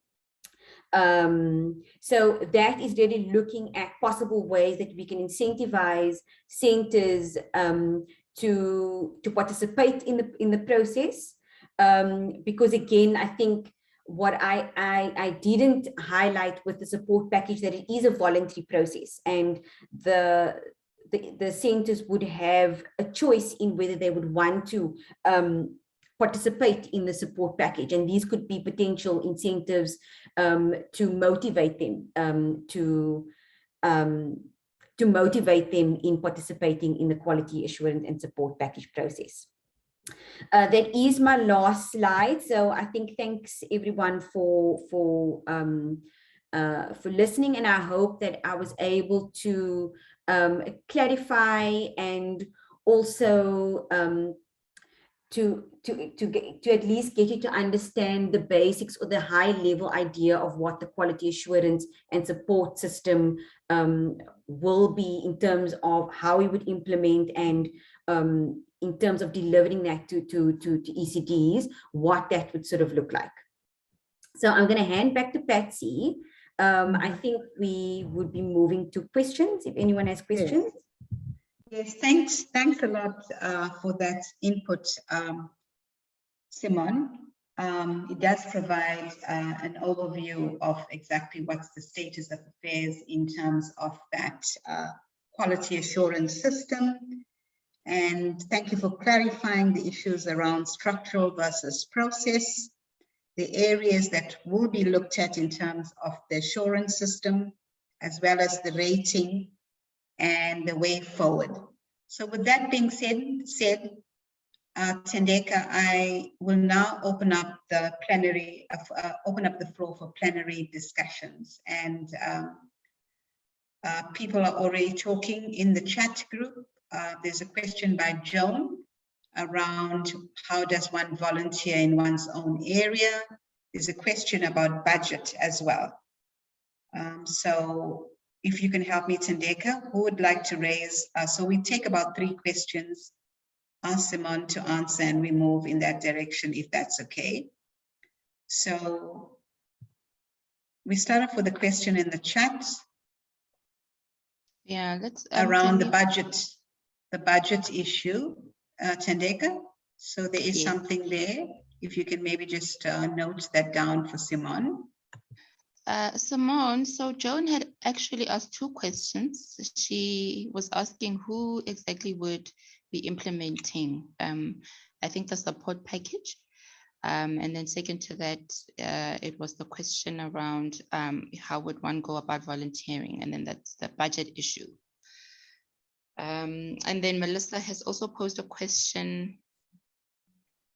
[SPEAKER 4] So that is really looking at possible ways that we can incentivize centers to participate in the process, because again, I think what I didn't highlight with the support package, that it is a voluntary process, and the centers would have a choice in whether they would want to participate in the support package, and these could be potential incentives to motivate them to motivate them in participating in the quality assurance and support package process. That is my last slide. So I think thanks everyone for listening, and I hope that I was able to clarify and also to at least get you to understand the basics or the high level idea of what the quality assurance and support system will be, in terms of how we would implement, and in terms of delivering that to ECDs, what that would sort of look like. So I'm going to hand back to Patsy. I think we would be moving to questions, if anyone has questions.
[SPEAKER 1] Yes, thanks a lot for that input, Simon. It does provide an overview of exactly what's the status of affairs in terms of that quality assurance system. And thank you for clarifying the issues around structural versus process, the areas that will be looked at in terms of the assurance system, as well as the rating and the way forward. So with that being said, Tendeka, I will now open up the plenary, open up the floor for plenary discussions. And people are already talking in the chat group. There's a question by Joan around how does one volunteer in one's own area. There's a question about budget as well. So if you can help me, Tendeka, who would like to raise? So we take about 3 questions, ask Simon to answer, and we move in that direction, if that's okay. So we start off with a question in the chat.
[SPEAKER 2] Yeah, let's
[SPEAKER 1] around the budget issue, Tendeka. So there is something there. If you can maybe just note that down for Simon.
[SPEAKER 2] Simone, so Joan had actually asked 2 questions. She was asking who exactly would be implementing, I think, the support package. And then second to that, it was the question around how would one go about volunteering, and then that's the budget issue. And then Melissa has also posed a question.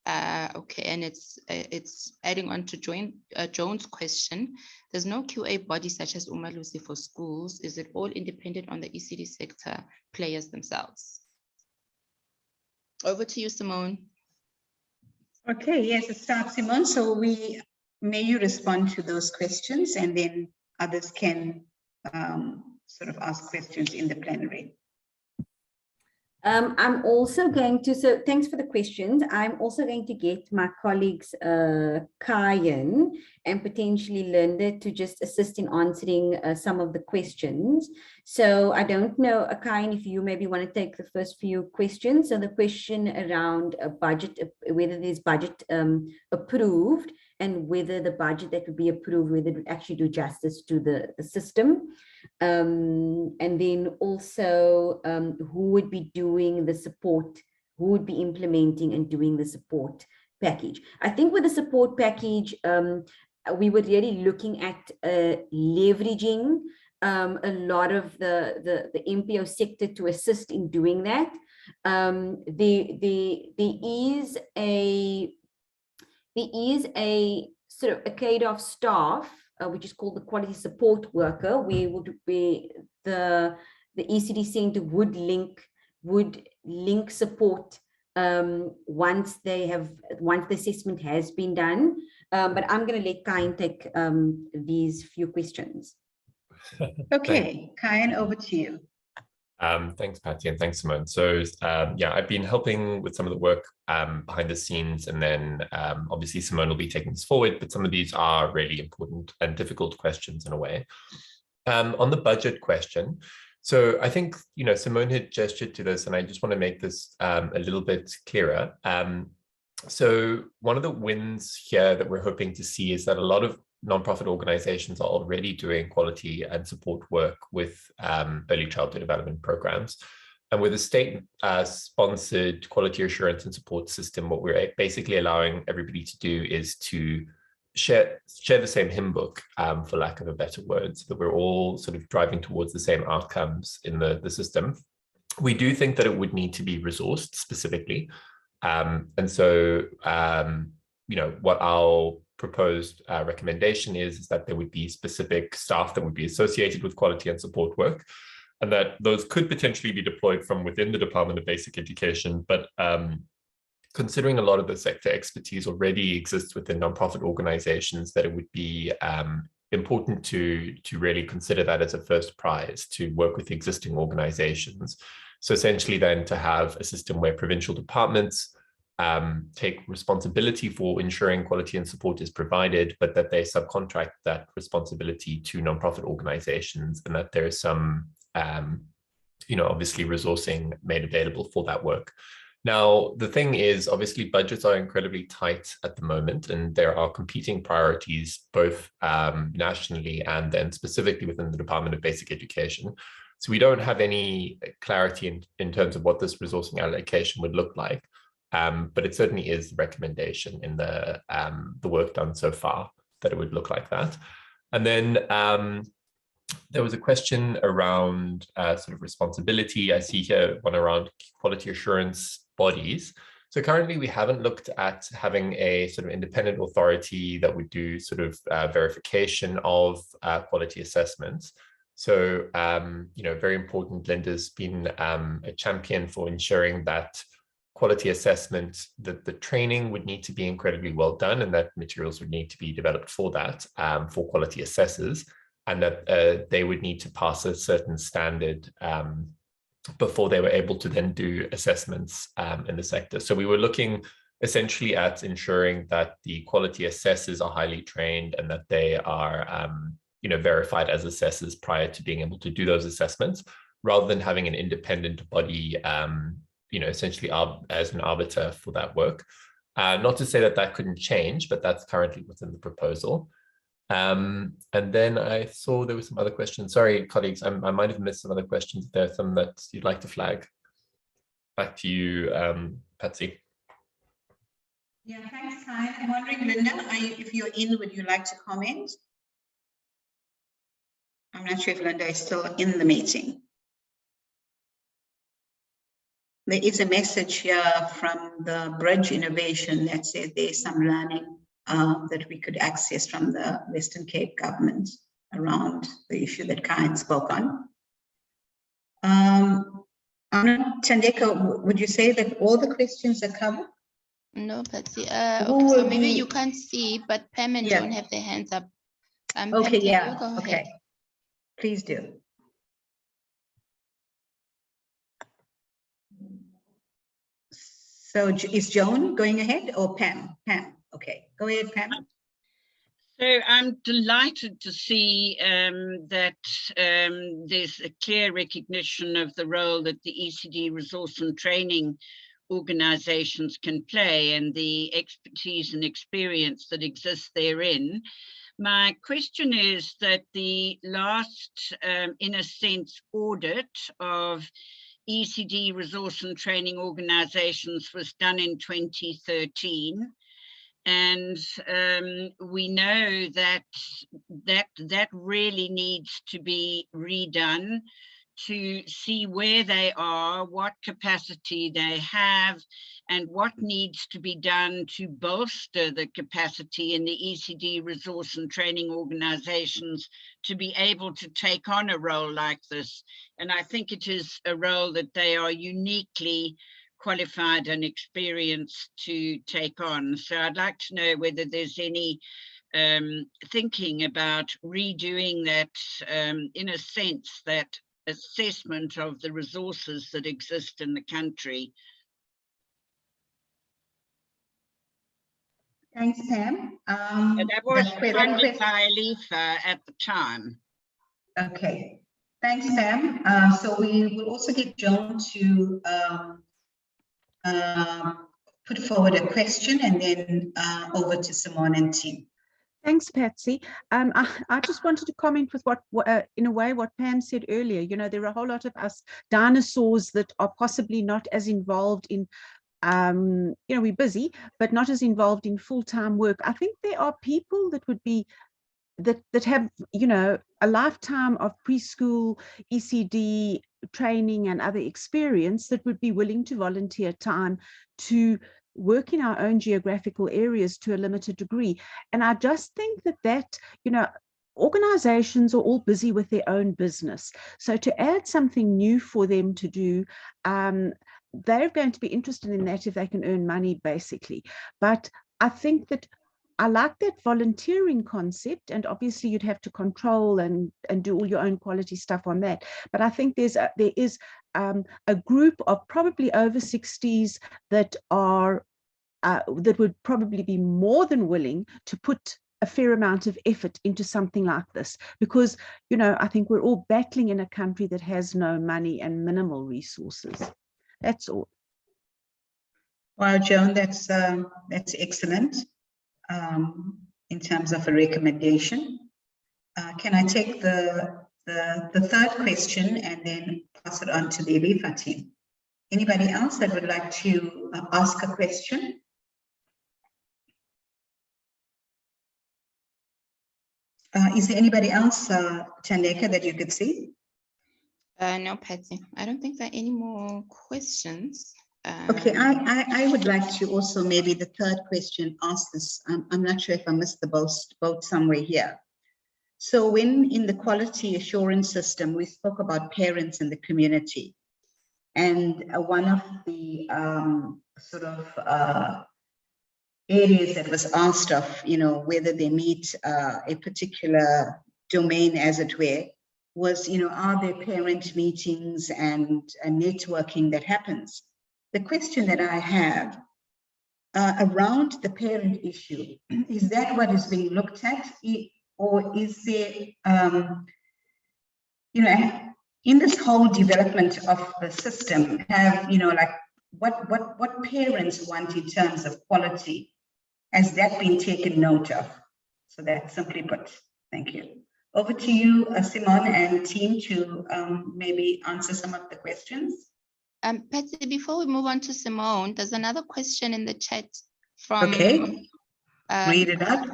[SPEAKER 2] Okay, and it's adding on to Joan's question. There's no QA body such as Umalusi for schools. Is it all independent on the ECD sector players themselves? Over to you, Simone.
[SPEAKER 1] Okay, yes, it starts, Simone. So may you respond to those questions, and then others can sort of ask questions in the plenary.
[SPEAKER 4] I'm also going to, so thanks for the questions. I'm also going to get my colleagues, Kayan and potentially Linda, to just assist in answering some of the questions. So I don't know, Kayan, if you maybe want to take the first few questions. So the question around a budget, whether there's budget approved, and whether the budget that would be approved, whether it would actually do justice to the system. And then also who would be doing the support, who would be implementing and doing the support package. I think with the support package, we were really looking at leveraging a lot of the NPO sector to assist in doing that. There is a sort of a cadre of staff, which is called the quality support worker, where the ECD center would link support once the assessment has been done. But I'm going to let Kayan take these few questions.
[SPEAKER 1] Okay, Kayan, over to you.
[SPEAKER 6] Thanks, Patty, and thanks, Simone. So yeah, I've been helping with some of the work behind the scenes, and then obviously Simone will be taking this forward, but some of these are really important and difficult questions in a way. On the budget question, so I think, Simone had gestured to this, and I just want to make this a little bit clearer. So one of the wins here that we're hoping to see is that a lot of nonprofit organizations are already doing quality and support work with early childhood development programs. And with a state-sponsored quality assurance and support system, what we're basically allowing everybody to do is to share the same hymn book, for lack of a better word, so that we're all sort of driving towards the same outcomes in the system. We do think that it would need to be resourced specifically. And so, what our proposed recommendation is that there would be specific staff that would be associated with quality and support work, and that those could potentially be deployed from within the Department of Basic Education. But considering a lot of the sector expertise already exists within nonprofit organizations, that it would be important to really consider that as a first prize, to work with existing organizations. So essentially then to have a system where provincial departments take responsibility for ensuring quality and support is provided, but that they subcontract that responsibility to nonprofit organizations, and that there is some, obviously resourcing made available for that work. Now, the thing is, obviously, budgets are incredibly tight at the moment, and there are competing priorities both nationally and then specifically within the Department of Basic Education. So we don't have any clarity in terms of what this resourcing allocation would look like. But it certainly is the recommendation in the work done so far that it would look like that. And then there was a question around sort of responsibility. I see here one around quality assurance bodies. So currently we haven't looked at having a sort of independent authority that would do sort of verification of quality assessments. So, very important, Linda's been a champion for ensuring that quality assessment, that the training would need to be incredibly well done, and that materials would need to be developed for that, for quality assessors, and that they would need to pass a certain standard before they were able to then do assessments in the sector. So we were looking essentially at ensuring that the quality assessors are highly trained and that they are verified as assessors prior to being able to do those assessments, rather than having an independent body essentially as an arbiter for that work. Not to say that that couldn't change, but that's currently within the proposal. And then I saw there were some other questions. Sorry, colleagues, I might have missed some other questions. If there are some that you'd like to flag. Back to you, Patsy.
[SPEAKER 1] Yeah, thanks, Kai. I'm wondering, Linda, if you're in, would you like to comment? I'm not sure if Linda is still in the meeting. There is a message here from the Bridge Innovation that says there's some learning that we could access from the Western Cape government around the issue that Kai spoke on. Thandeka, would you say that all the questions are covered?
[SPEAKER 2] No, Patsy. Okay, so maybe you can't see, but Pam and John have their hands up.
[SPEAKER 1] Okay,
[SPEAKER 2] Pam,
[SPEAKER 1] yeah,
[SPEAKER 2] go
[SPEAKER 1] okay.
[SPEAKER 2] ahead.
[SPEAKER 1] Please do. So is Joan going ahead or Pam? Pam, okay, go ahead, Pam.
[SPEAKER 5] So I'm delighted to see that there's a clear recognition of the role that the ECD resource and training organizations can play and the expertise and experience that exists therein. My question is that the last, in a sense, audit of ECD resource and training organizations was done in 2013. And we know that really needs to be redone to see where they are, what capacity they have, and what needs to be done to bolster the capacity in the ECD resource and training organizations to be able to take on a role like this. And I think it is a role that they are uniquely qualified and experienced to take on. So I'd like to know whether there's any thinking about redoing that, in a sense, that assessment of the resources that exist in the country.
[SPEAKER 1] Thanks, Pam.
[SPEAKER 5] And that was funded
[SPEAKER 1] question.
[SPEAKER 5] by Ilifa at the time.
[SPEAKER 1] Okay, thanks, Pam. So we will also get Joan to put forward a question and then over to Simone and team.
[SPEAKER 7] Thanks, Patsy. I just wanted to comment with what in a way, what Pam said earlier. You know, there are a whole lot of us dinosaurs that are possibly not as involved in, you know, we're busy, but not as involved in full-time work. I think there are people that would be, that have, you know, a lifetime of preschool ECD training and other experience that would be willing to volunteer time to work in our own geographical areas to a limited degree. And I just think that, you know, organizations are all busy with their own business. So to add something new for them to do, they're going to be interested in that if they can earn money, basically. But I think that I like that volunteering concept, and obviously you'd have to control and do all your own quality stuff on that. But I think there is a group of probably over 60s that are that would probably be more than willing to put a fair amount of effort into something like this, because, you know, I think we're all battling in a country that has no money and minimal resources. That's all.
[SPEAKER 1] Well, Joan, that's excellent. In terms of a recommendation, can I take the third question and then pass it on to the Ilifa team? Anybody else that would like to ask a question? Is there anybody else, Thandeka, that you could see?
[SPEAKER 2] No, Patsy, I don't think there are any more questions.
[SPEAKER 1] Okay, I would like to also maybe the third question ask this. I'm not sure if I missed the boat somewhere here. So when in the quality assurance system, we spoke about parents in the community, and one of the sort of areas that was asked of, you know, whether they meet a particular domain, as it were, was, you know, are there parent meetings and networking that happens? The question that I have around the parent issue, is that what is being looked at? Or is there, you know, in this whole development of the system, have, you know, like what parents want in terms of quality? Has that been taken note of? So that's simply put. Thank you. Over to you, Simone and team, to maybe answer some of the questions.
[SPEAKER 2] Patsy, before we move on to Simone, there's another question in the chat from
[SPEAKER 1] Read it out.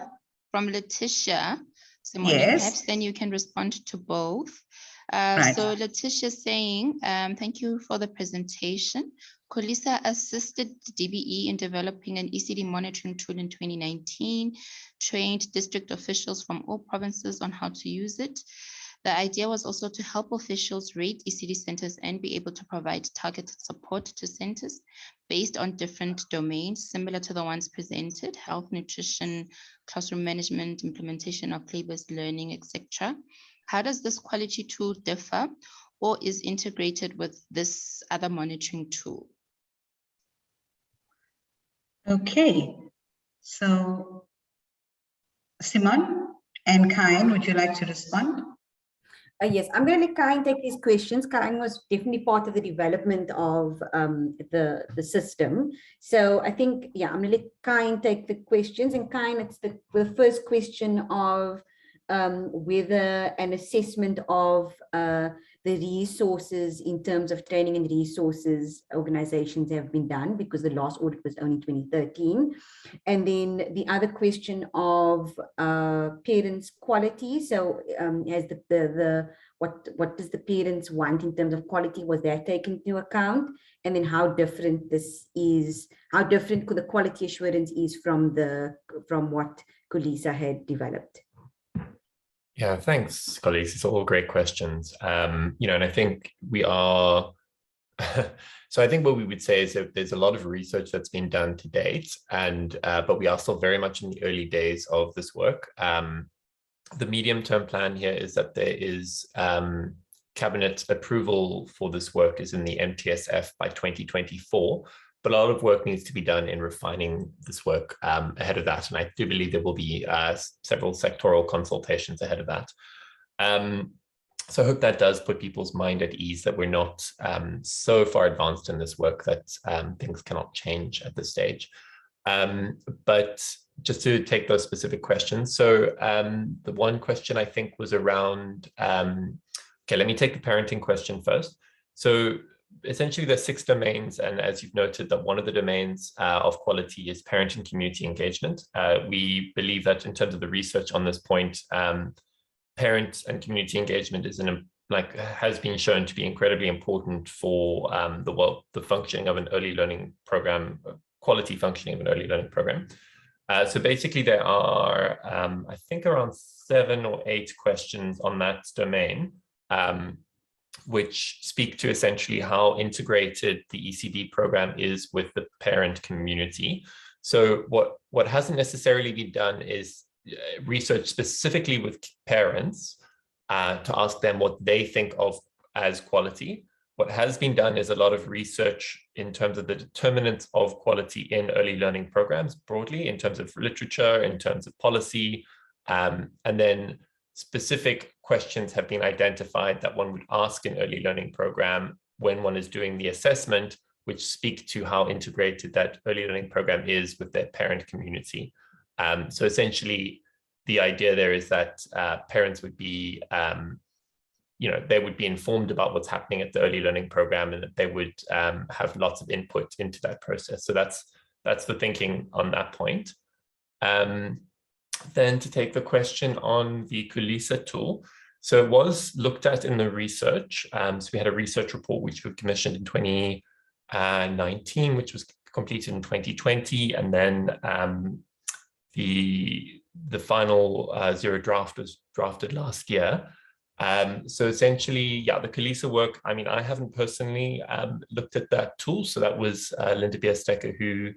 [SPEAKER 2] From Letitia. Simone,
[SPEAKER 1] Yes.
[SPEAKER 2] perhaps then you can respond to both.
[SPEAKER 1] Right.
[SPEAKER 2] So Letitia saying, thank you for the presentation. Kolisa assisted DBE in developing an ECD monitoring tool in 2019, trained district officials from all provinces on how to use it. The idea was also to help officials rate ECD centers and be able to provide targeted support to centers based on different domains, similar to the ones presented: health, nutrition, classroom management, implementation of play-based learning, etc. How does this quality tool differ or is integrated with this other monitoring tool?
[SPEAKER 1] Okay, so Simon and Kain, would you like to respond?
[SPEAKER 4] Yes, I'm going to let Kain take these questions. Kain was definitely part of the development of the system. So I think, yeah, I'm going to let Kain take the questions. And Kain, it's the first question of whether an assessment of the resources in terms of training and resources organizations have been done, because the last audit was only 2013. And then the other question of parents' quality. So has what does the parents want in terms of quality? Was that taken into account? And then how different this is, how different could the quality assurance is from what Kulisa had developed?
[SPEAKER 6] Yeah, thanks, colleagues. It's all great questions. And I think we are, so I think what we would say is that there's a lot of research that's been done to date, but we are still very much in the early days of this work. The medium-term plan here is that there is cabinet approval for this work is in the MTSF by 2024. But a lot of work needs to be done in refining this work ahead of that. And I do believe there will be several sectoral consultations ahead of that. So I hope that does put people's mind at ease that we're not so far advanced in this work that things cannot change at this stage. But just to take those specific questions. So the one question I think was around, okay, let me take the parenting question first. So essentially there's 6 domains, and as you've noted that one of the domains of quality is parent and community engagement. We believe that in terms of the research on this point, parent and community engagement is has been shown to be incredibly important for the functioning of an early learning program, quality functioning of an early learning program. So basically there are, I think, around 7 or 8 questions on that domain, which speak to essentially how integrated the ECD program is with the parent community. So what hasn't necessarily been done is research specifically with parents to ask them what they think of as quality. What has been done is a lot of research in terms of the determinants of quality in early learning programs broadly, in terms of literature, in terms of policy, and then specific questions have been identified that one would ask in early learning program when one is doing the assessment, which speak to how integrated that early learning program is with their parent community. So essentially, the idea there is that parents would be, they would be informed about what's happening at the early learning program, and that they would have lots of input into that process. So that's the thinking on that point. Then to take the question on the Kulisa tool. So it was looked at in the research. So we had a research report which we commissioned in 2019, which was completed in 2020. And then the final zero draft was drafted last year. So essentially, yeah, the Kulisa work, I mean, I haven't personally looked at that tool. So that was Linda Bierstecker, who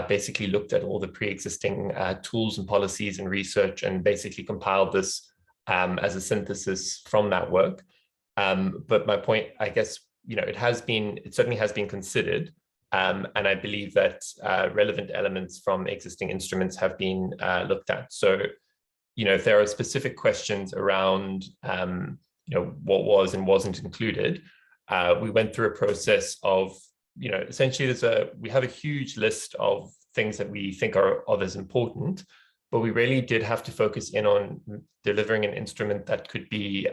[SPEAKER 6] basically looked at all the pre-existing tools and policies and research and basically compiled this as a synthesis from that work. But my point, I guess, it certainly has been considered. And I believe that relevant elements from existing instruments have been looked at. So, if there are specific questions around, what was and wasn't included, we went through a process of, essentially we have a huge list of things that we think are of as important, but we really did have to focus in on delivering an instrument that could be,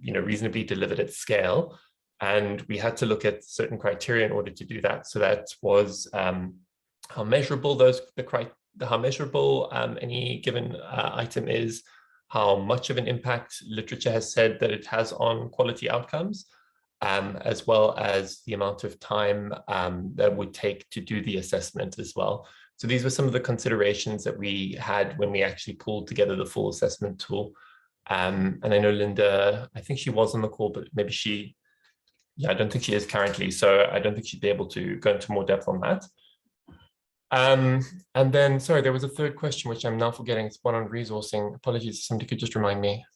[SPEAKER 6] reasonably delivered at scale. And we had to look at certain criteria in order to do that. So that was how measurable any given item is, how much of an impact literature has said that it has on quality outcomes, as well as the amount of time that would take to do the assessment as well. So these were some of the considerations that we had when we actually pulled together the full assessment tool. And I know Linda, I think she was on the call, but maybe I don't think she is currently. So I don't think she'd be able to go into more depth on that. And then, sorry, there was a third question, which I'm now forgetting. It's one on resourcing. Apologies, somebody could just remind me.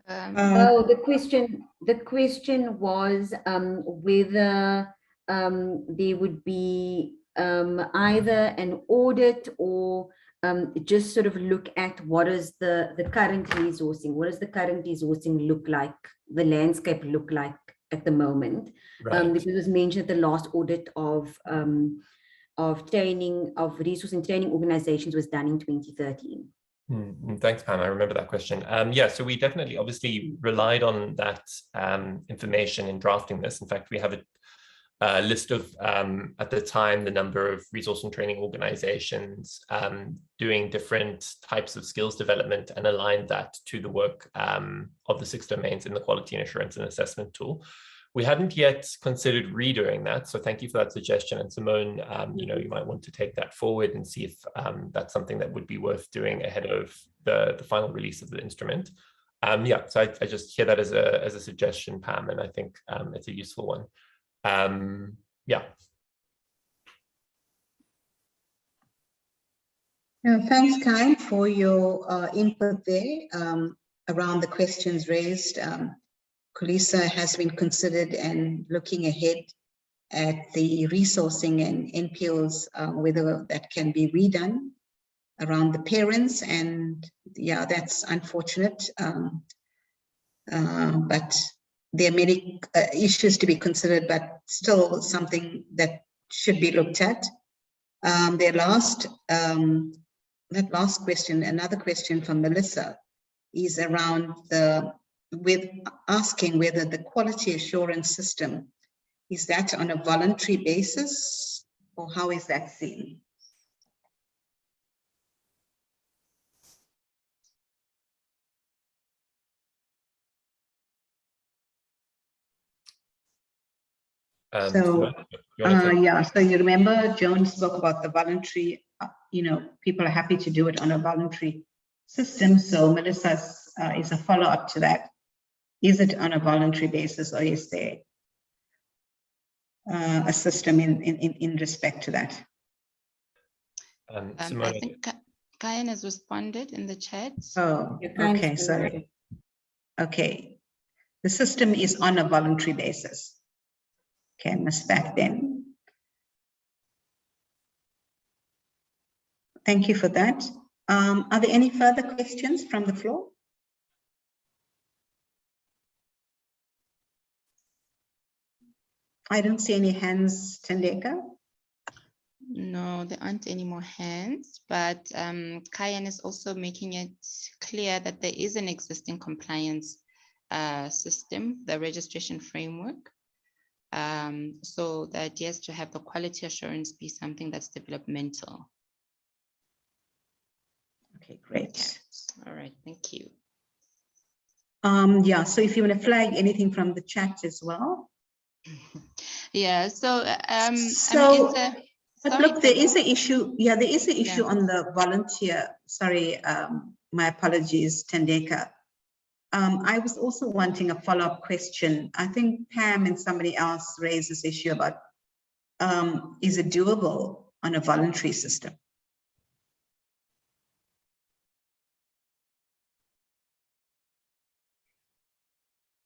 [SPEAKER 4] The question was whether there would be either an audit or just sort of look at what is the current resourcing, what does the current resourcing look like, the landscape look like at the moment.
[SPEAKER 6] Right.
[SPEAKER 4] This was mentioned at the last audit of training, of resource and training organizations was done in 2013.
[SPEAKER 6] Thanks, Pam. I remember that question. Yeah, so we definitely obviously relied on that information in drafting this. In fact, we have a list of, at the time, the number of resource and training organizations doing different types of skills development, and aligned that to the work of the 6 domains in the quality and assurance and assessment tool. We hadn't yet considered redoing that, so thank you for that suggestion. And Simone, you know, you might want to take that forward and see if that's something that would be worth doing ahead of the final release of the instrument. Yeah, so I just hear that as a suggestion, Pam, and I think it's a useful one. Yeah.
[SPEAKER 1] Thanks, Kai, for your input there around the questions raised. QASS has been considered and looking ahead at the resourcing and NPOs, whether that can be redone around the parents. And yeah, that's unfortunate. But there are many issues to be considered, but still something that should be looked at. That last question, another question from Melissa, is around asking whether the quality assurance system, is that on a voluntary basis, or how is that seen? So you remember Joan spoke about the voluntary, you know, people are happy to do it on a voluntary system. So Melissa's is a follow-up to that. Is it on a voluntary basis, or is there a system in respect to that?
[SPEAKER 2] I think Kayan has responded in the chat.
[SPEAKER 1] Oh, okay, sorry. Okay, the system is on a voluntary basis. Okay, I missed that then. Thank you for that. Are there any further questions from the floor? I don't see any hands, Thandeka.
[SPEAKER 2] No, there aren't any more hands, but Kayan is also making it clear that there is an existing compliance system, the registration framework. So the idea is to have the quality assurance be something that's developmental.
[SPEAKER 1] Okay, great.
[SPEAKER 2] All right, thank you.
[SPEAKER 1] Yeah, so if you want to flag anything from the chat as well.
[SPEAKER 2] Yeah, so I mean,
[SPEAKER 1] but look, there is an issue. Yeah, there is an issue on the volunteer. Sorry, my apologies, Thandeka. I was also wanting a follow-up question. I think Pam and somebody else raised this issue about, is it doable on a voluntary system?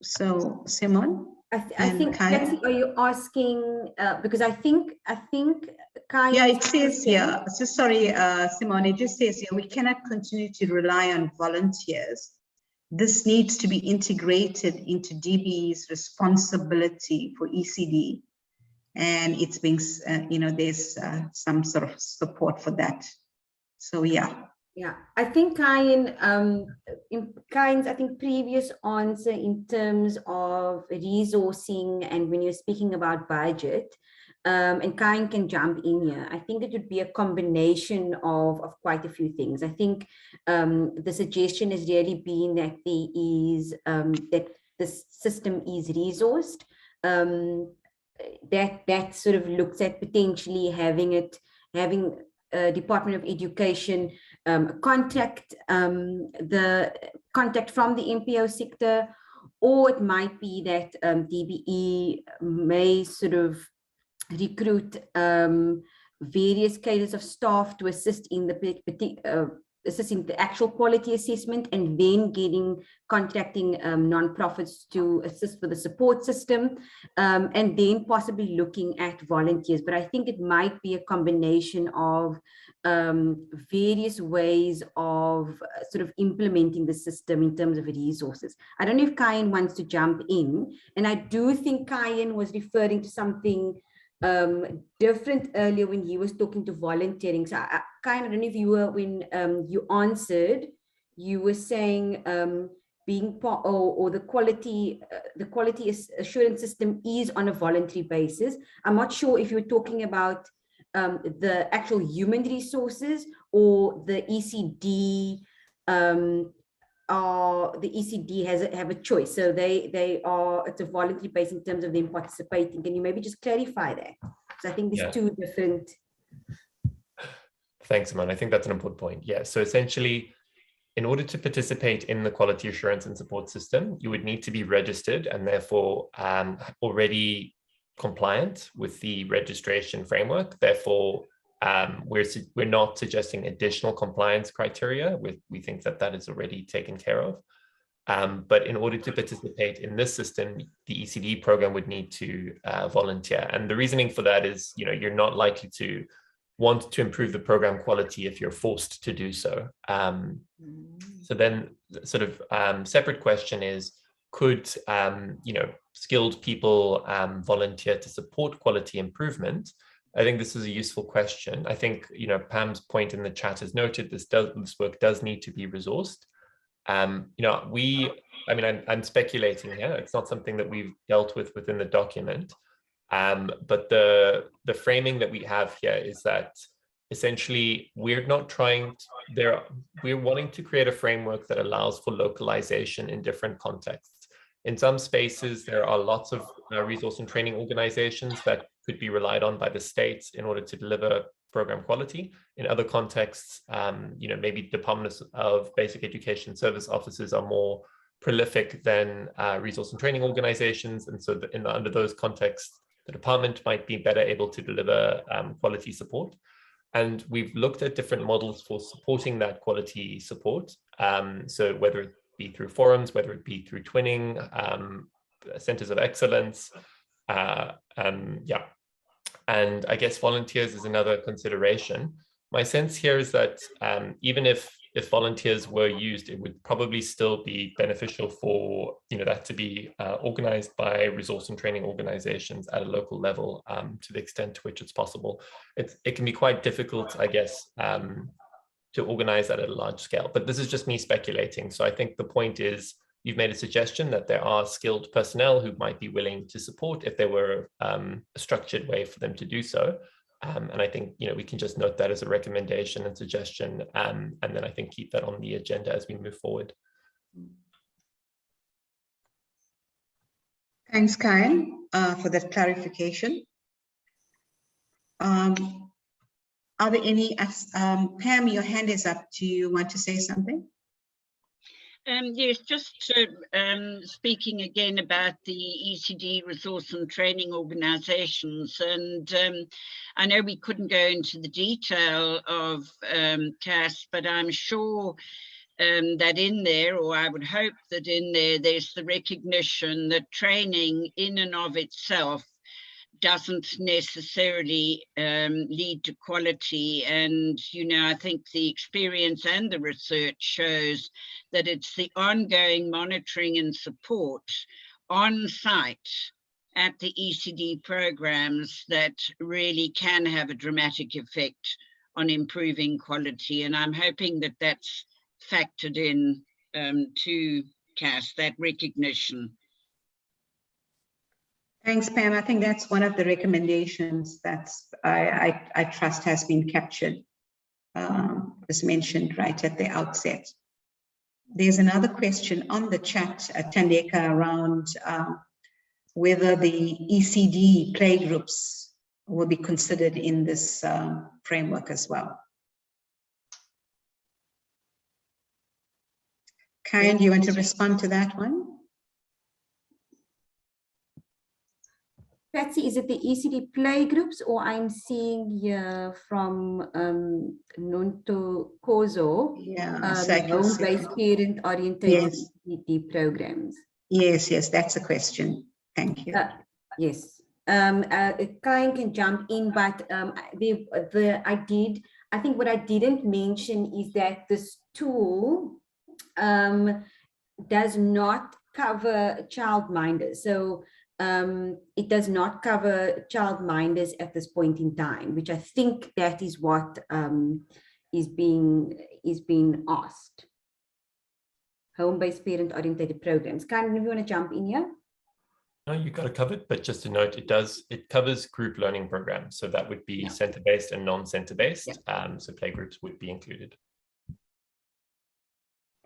[SPEAKER 1] So, Simone?
[SPEAKER 4] I think, Betsy, are you asking, because I think Kai.
[SPEAKER 1] Yeah, it says here, so sorry, Simone, it just says here, we cannot continue to rely on volunteers. This needs to be integrated into DBE's responsibility for ECD. And it's being, you know, there's some sort of support for that. So, yeah.
[SPEAKER 4] Yeah, I think Kayan's, I think, previous answer in terms of resourcing and when you're speaking about budget, and Kayan can jump in here, I think it would be a combination of quite a few things. I think the suggestion has really been that there is, that the system is resourced, that sort of looks at potentially having Department of Education contact the contact from the NPO sector, or it might be that DBE may sort of recruit various cadres of staff to assist in the assessing the actual quality assessment, and then contacting non-profits to assist with the support system, and then possibly looking at volunteers. But I think it might be a combination of various ways of sort of implementing the system in terms of resources. I don't know if Kayan wants to jump in, and I do think Kayan was referring to something different earlier when he was talking to volunteering. So I kind of don't know if you were, when you answered, you were saying being part, or the quality assurance system is on a voluntary basis. I'm not sure if you're talking about the actual human resources or the ECD. The ECD have a choice, so it's a voluntary base in terms of them participating. Can you maybe just clarify that? So I think there's two different.
[SPEAKER 6] Thanks, Simone. I think that's an important point. Yeah, so essentially, in order to participate in the quality assurance and support system, you would need to be registered and therefore already compliant with the registration framework. Therefore, we're not suggesting additional compliance criteria. We think that is already taken care of. But in order to participate in this system, the ECD program would need to volunteer. And the reasoning for that is, you're not likely to want to improve the program quality if you're forced to do so. So then sort of separate question is, could skilled people volunteer to support quality improvement? I think this is a useful question. I think, Pam's point in the chat is noted, this work does need to be resourced. I'm speculating here. It's not something that we've dealt with within the document. But the framing that we have here is that essentially we're wanting to create a framework that allows for localization in different contexts. In some spaces, there are lots of resource and training organizations that could be relied on by the states in order to deliver program quality. In other contexts, maybe departments of basic education service offices are more prolific than resource and training organizations. And so under those contexts, the department might be better able to deliver quality support. And we've looked at different models for supporting that quality support. So whether it be through forums, whether it be through twinning, centers of excellence, and I guess volunteers is another consideration. My sense here is that even if volunteers were used, it would probably still be beneficial for that to be organized by resource and training organizations at a local level, to the extent to which it's possible. It can be quite difficult, I guess, to organize that at a large scale, but this is just me speculating. So I think the point is, you've made a suggestion that there are skilled personnel who might be willing to support if there were a structured way for them to do so. And I think, we can just note that as a recommendation and suggestion, and then I think keep that on the agenda as we move forward.
[SPEAKER 1] Thanks, Kayan, for that clarification. Are there any, Pam, your hand is up. Do you want to say something?
[SPEAKER 5] Yes, just speaking again about the ECD resource and training organizations. And I know we couldn't go into the detail of QASS, but I'm sure that in there, or I would hope that in there, there's the recognition that training in and of itself doesn't necessarily lead to quality. And, I think the experience and the research shows that it's the ongoing monitoring and support on site at the ECD programs that really can have a dramatic effect on improving quality. And I'm hoping that that's factored in to QASS, that recognition.
[SPEAKER 1] Thanks, Pam. I think that's one of the recommendations that I trust has been captured, as mentioned right at the outset. There's another question on the chat, Tandeka, around whether the ECD playgroups will be considered in this framework as well. Kayan, do you want to respond to that one?
[SPEAKER 4] Patsy, is it the ECD play groups, or I'm seeing here from Nonto Kozo, home-based parent-oriented
[SPEAKER 1] Yes.
[SPEAKER 4] ECD programs?
[SPEAKER 1] Yes, that's a question. Thank you.
[SPEAKER 4] Yes. Kyle can jump in, but I think what I didn't mention is that this tool does not cover childminders. So it does not cover childminders at this point in time, which I think that is what is being asked. Home-based parent-oriented programs. Karen, if you want to jump in here?
[SPEAKER 6] No, you got it covered, but just a note, it covers group learning programs. So that would be center-based and non-center-based. So playgroups would be included.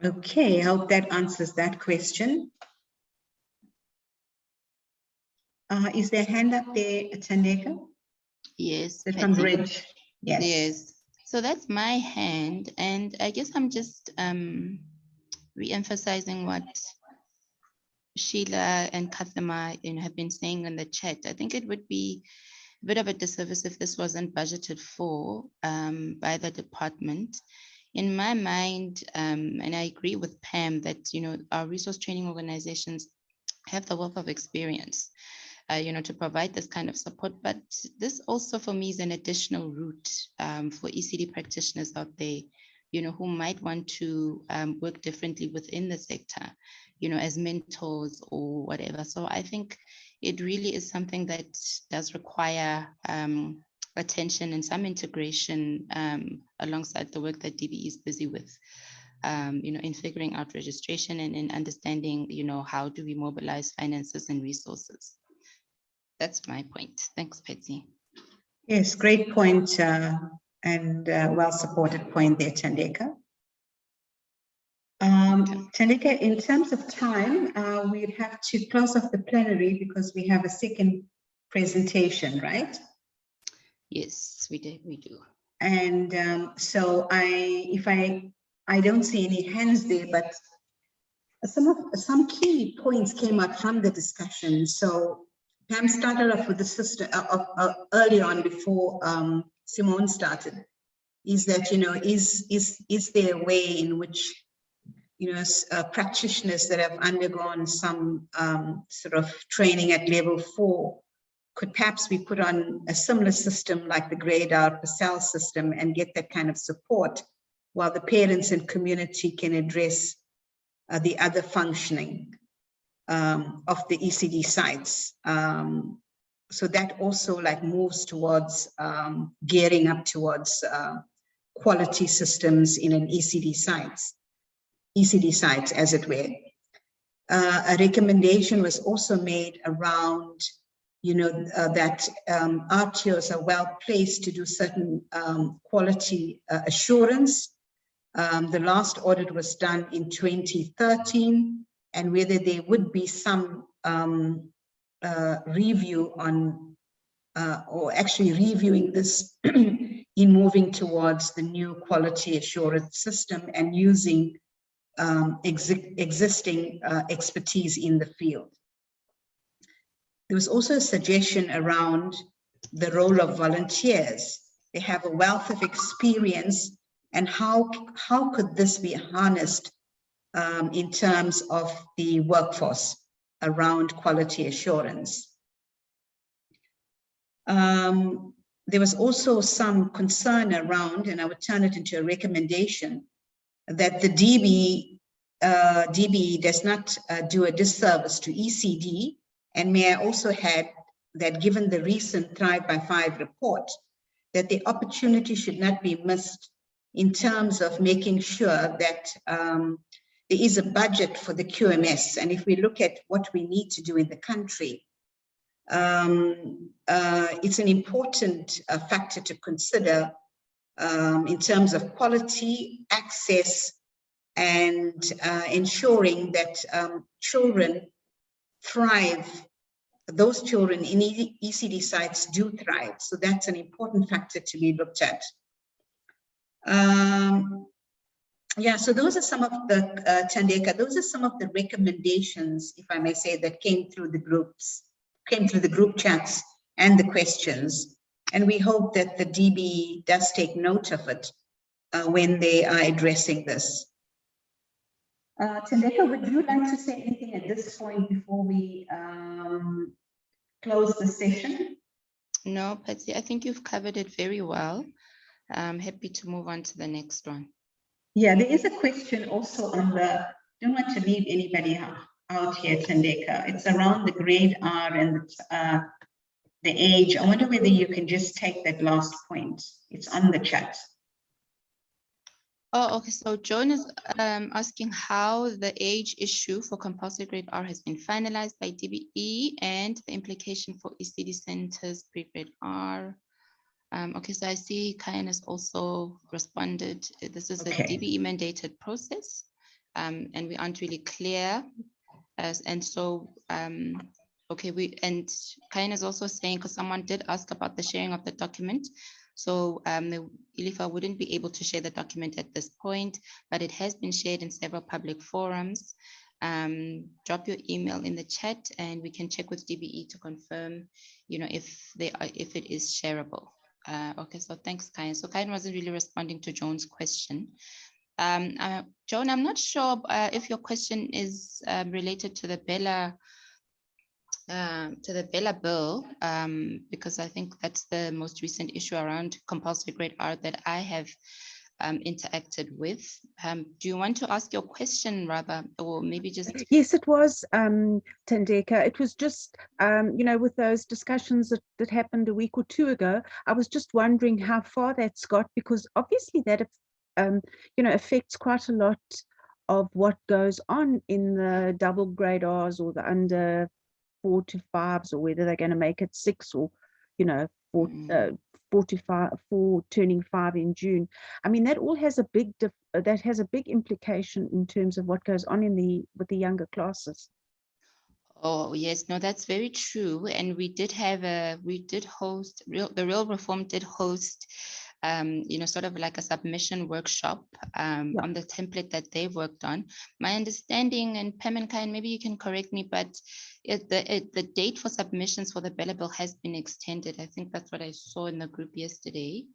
[SPEAKER 1] Okay, I hope that answers that question. Is there a hand up there, Thandeka?
[SPEAKER 2] Yes.
[SPEAKER 1] From Bridge. Yes.
[SPEAKER 2] Yes. So that's my hand, and I guess I'm just re-emphasizing what Sheila and Kathima have been saying in the chat. I think it would be a bit of a disservice if this wasn't budgeted for by the department. In my mind, and I agree with Pam that our resource training organizations have the wealth of experience, to provide this kind of support. But this also for me is an additional route for ECD practitioners out there, who might want to work differently within the sector, as mentors or whatever. So I think it really is something that does require attention and some integration alongside the work that DBE is busy with, in figuring out registration and in understanding, how do we mobilize finances and resources. That's my point. Thanks, Patsy.
[SPEAKER 1] Yes, great point and well-supported point there, Thandeka. Thandeka, in terms of time, we'd have to close off the plenary because we have a second presentation, right?
[SPEAKER 2] Yes, we do.
[SPEAKER 1] And so I don't see any hands there, but some key points came up from the discussion. So Pam started off with the system early on before Simone started. Is that is there a way in which practitioners that have undergone some sort of training at level 4 could perhaps be put on a similar system like the grade out PASEL system and get that kind of support, while the parents and community can address the other functioning of the ECD sites. So that also moves towards gearing up towards quality systems in an ECD sites as it were. A recommendation was also made around that RTOs are well placed to do certain quality assurance. The last audit was done in 2013, and whether there would be some review on, or actually reviewing this in moving towards the new quality assurance system and using existing expertise in the field. There was also a suggestion around the role of volunteers. They have a wealth of experience, and how could this be harnessed in terms of the workforce around quality assurance. There was also some concern around, and I would turn it into a recommendation, that the DBE does not do a disservice to ECD. And may I also add that given the recent Thrive by 5 report, that the opportunity should not be missed in terms of making sure that there is a budget for the QMS. And if we look at what we need to do in the country, it's an important factor to consider in terms of quality, access, and ensuring that children thrive. Those children in ECD sites do thrive. So that's an important factor to be looked at. Yeah, so those are some of the, Thandeka, those are some of the recommendations, if I may say, that came through the groups came through the group chats and the questions. And we hope that the DBE does take note of it when they are addressing this. Tendeka, would you like to say anything at this point before we close the session?
[SPEAKER 2] No, Patsy, I think you've covered it very well. I'm happy to move on to the next one.
[SPEAKER 1] Yeah, there is a question also on the, don't want to leave anybody out here, Tendeka. It's around the grade R and the age. I wonder whether you can just take that last point. It's on the chat.
[SPEAKER 2] Oh, okay. So Joan is asking how the age issue for compulsory grade R has been finalized by DBE and the implication for ECD centers pre-grade R. Okay, so I see Kyan has also responded. This is a DBE mandated process, and we aren't really clear. And so, okay, and Kyan is also saying, because someone did ask about the sharing of the document. So the Ilifa wouldn't be able to share the document at this point, but it has been shared in several public forums. Drop your email in the chat and we can check with DBE to confirm, you know, if it is shareable. Okay, so thanks, Kyan. So Kyan wasn't really responding to Joan's question. Joan, I'm not sure if your question is related to the Bella bill, because I think that's the most recent issue around compulsory grade R that I have interacted with. Do you want to ask your question rather, or maybe just?
[SPEAKER 7] Yes, it was, Tendeka. It was just, you know, with those discussions that happened a week or two ago, I was just wondering how far that's got, because obviously that, you know, affects quite a lot of what goes on in the double grade Rs or the under 4 to 5s, or whether they're going to make it 6 or, you know, 4 to 5, 4 turning 5 in June. I mean, that all has a big implication in terms of what goes on with the younger classes.
[SPEAKER 2] Oh yes, no, that's very true. And we did host, the Real Reform did host, you know, sort of like a submission workshop on the template that they've worked on. My understanding, and Pam and Kyan, maybe you can correct me, but the date for submissions for the Bella bill has been extended. I think that's what I saw in the group yesterday,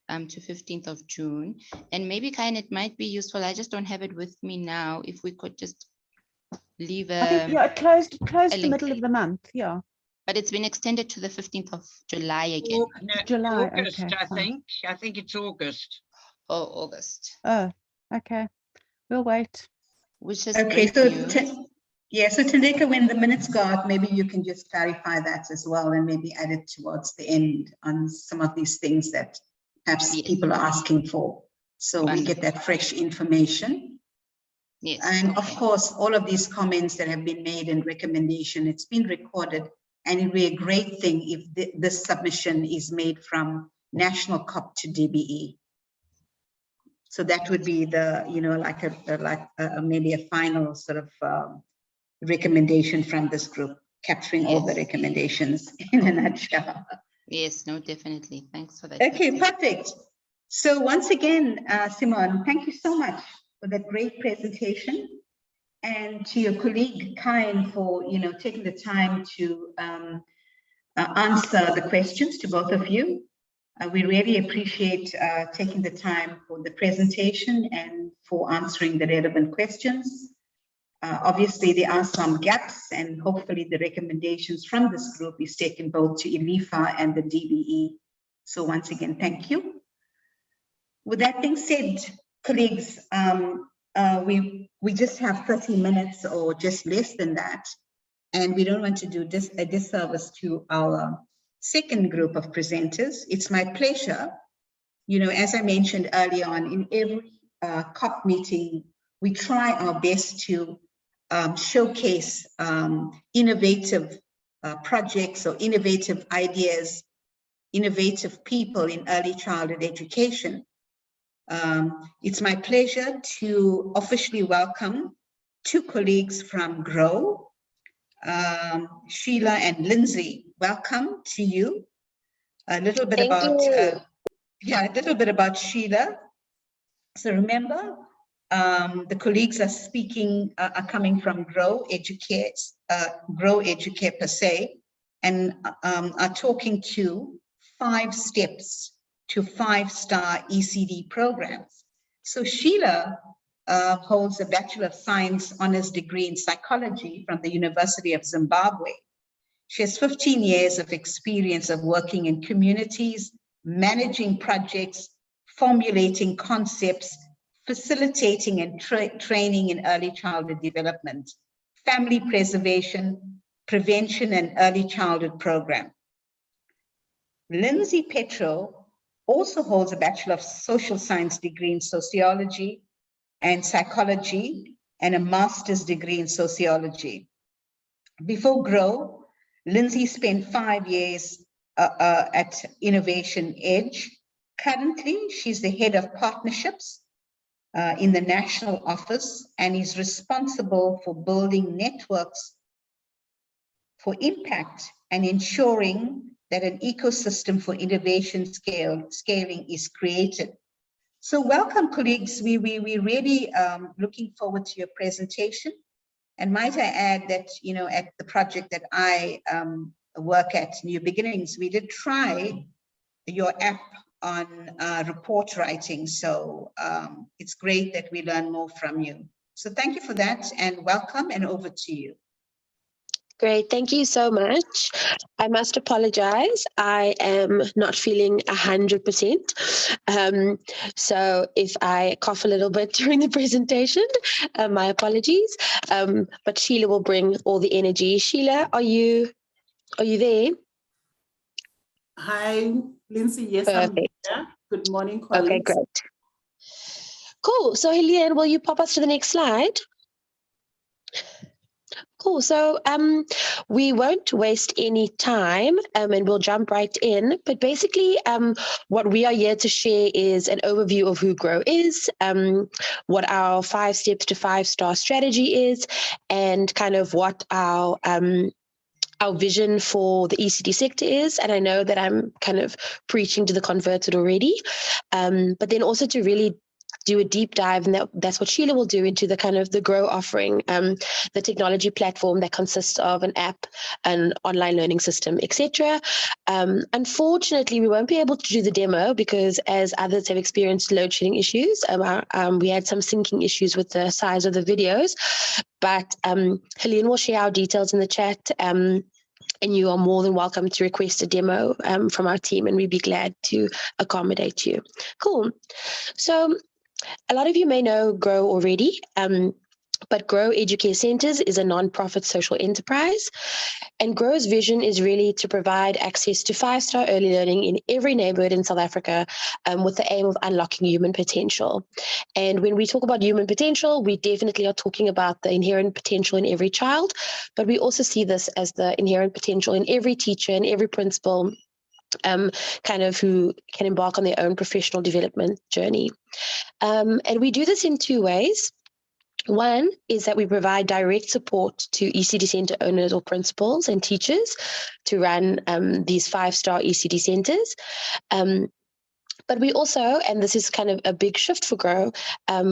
[SPEAKER 2] to 15th of June. And maybe, Kyan, it might be useful, I just don't have it with me now, if we could just leave
[SPEAKER 7] I think, yeah, it closed the middle of the month, yeah.
[SPEAKER 2] But it's been extended to the 15th of July again.
[SPEAKER 5] No,
[SPEAKER 7] July,
[SPEAKER 5] August,
[SPEAKER 7] okay,
[SPEAKER 5] I think it's August.
[SPEAKER 2] Oh, August.
[SPEAKER 7] Oh, okay. We'll wait.
[SPEAKER 2] Which is
[SPEAKER 1] okay.
[SPEAKER 2] Great
[SPEAKER 1] So
[SPEAKER 2] news.
[SPEAKER 1] yeah, so Tendeka, when the minutes go out, maybe you can just clarify that as well, and maybe add it towards the end on some of these things that perhaps people are asking for. So we get that fresh information.
[SPEAKER 2] Yes.
[SPEAKER 1] And of course, all of these comments that have been made and recommendation, it's been recorded, and it would be a great thing if this submission is made from National COP to DBE. So that would be the, you know, like maybe a final sort of recommendation from this group, capturing all the recommendations in a nutshell.
[SPEAKER 2] Yes, no, definitely. Thanks for that.
[SPEAKER 1] Okay, perfect. So once again, Simon, thank you so much for that great presentation, and to your colleague Kyan for, you know, taking the time to answer the questions to both of you. We really appreciate taking the time for the presentation and for answering the relevant questions. Obviously, there are some gaps, and hopefully the recommendations from this group is taken both to Ilifa and the DBE. So once again, thank you. With that being said, colleagues, we just have 30 minutes or just less than that, and we don't want to do a disservice to our second group of presenters. It's my pleasure, you know, as I mentioned earlier on, in every COP meeting, we try our best to showcase innovative projects or innovative ideas, innovative people in early childhood education. It's my pleasure to officially welcome two colleagues from GROW, Sheila and Lindsay. Welcome to you. A little bit about Sheila. So remember, the colleagues are speaking, are coming from GROW Educare per se. and are talking to 5 steps to 5-star ECD programs. So Sheila holds a Bachelor of Science honors degree in psychology from the University of Zimbabwe. She has 15 years of experience of working in communities, managing projects, formulating concepts, facilitating and training in early childhood development, family preservation, prevention and early childhood program. Lindsay Petro also holds a Bachelor of Social Science degree in sociology and psychology and a master's degree in sociology. Before GROW, Lindsay spent 5 years at Innovation Edge. Currently, she's the head of partnerships in the national office and is responsible for building networks for impact and ensuring that an ecosystem for innovation scaling is created. So welcome, colleagues. We really looking forward to your presentation. And might I add that, you know, at the project that I work at, New Beginnings, we did try your app on report writing. So it's great that we learn more from you. So thank you for that and welcome, and over to you.
[SPEAKER 8] Great, thank you so much. I must apologize. I am not feeling 100%. So if I cough a little bit during the presentation, my apologies. But Sheila will bring all the energy. Sheila, are you there?
[SPEAKER 9] Hi, Lindsay. Yes,
[SPEAKER 8] Perfect.
[SPEAKER 9] I'm here. Good morning, colleagues.
[SPEAKER 8] Okay, great. Cool. So Helene, will you pop us to the next slide? Cool. So we won't waste any time and we'll jump right in. But basically, what we are here to share is an overview of who GROW is, what our 5 steps to 5-star strategy is, and kind of what our vision for the ECD sector is. And I know that I'm kind of preaching to the converted already, but then also to really do a deep dive, and that's what Sheila will do, into the kind of the GROW offering, the technology platform that consists of an app, an online learning system, etc. Unfortunately, we won't be able to do the demo because, as others have experienced load shedding issues, we had some syncing issues with the size of the videos, but Helene will share our details in the chat. And you are more than welcome to request a demo from our team, and we'd be glad to accommodate you. Cool. So a lot of you may know GROW already, but GROW Educare Centres is a non-profit social enterprise, and GROW's vision is really to provide access to 5-star early learning in every neighbourhood in South Africa, with the aim of unlocking human potential. And when we talk about human potential, we definitely are talking about the inherent potential in every child, but we also see this as the inherent potential in every teacher and every principal, kind of who can embark on their own professional development journey. And we do this in 2 ways. One is that we provide direct support to ECD centre owners or principals and teachers to run these 5-star ECD centres. But we also, and this is kind of a big shift for GROW,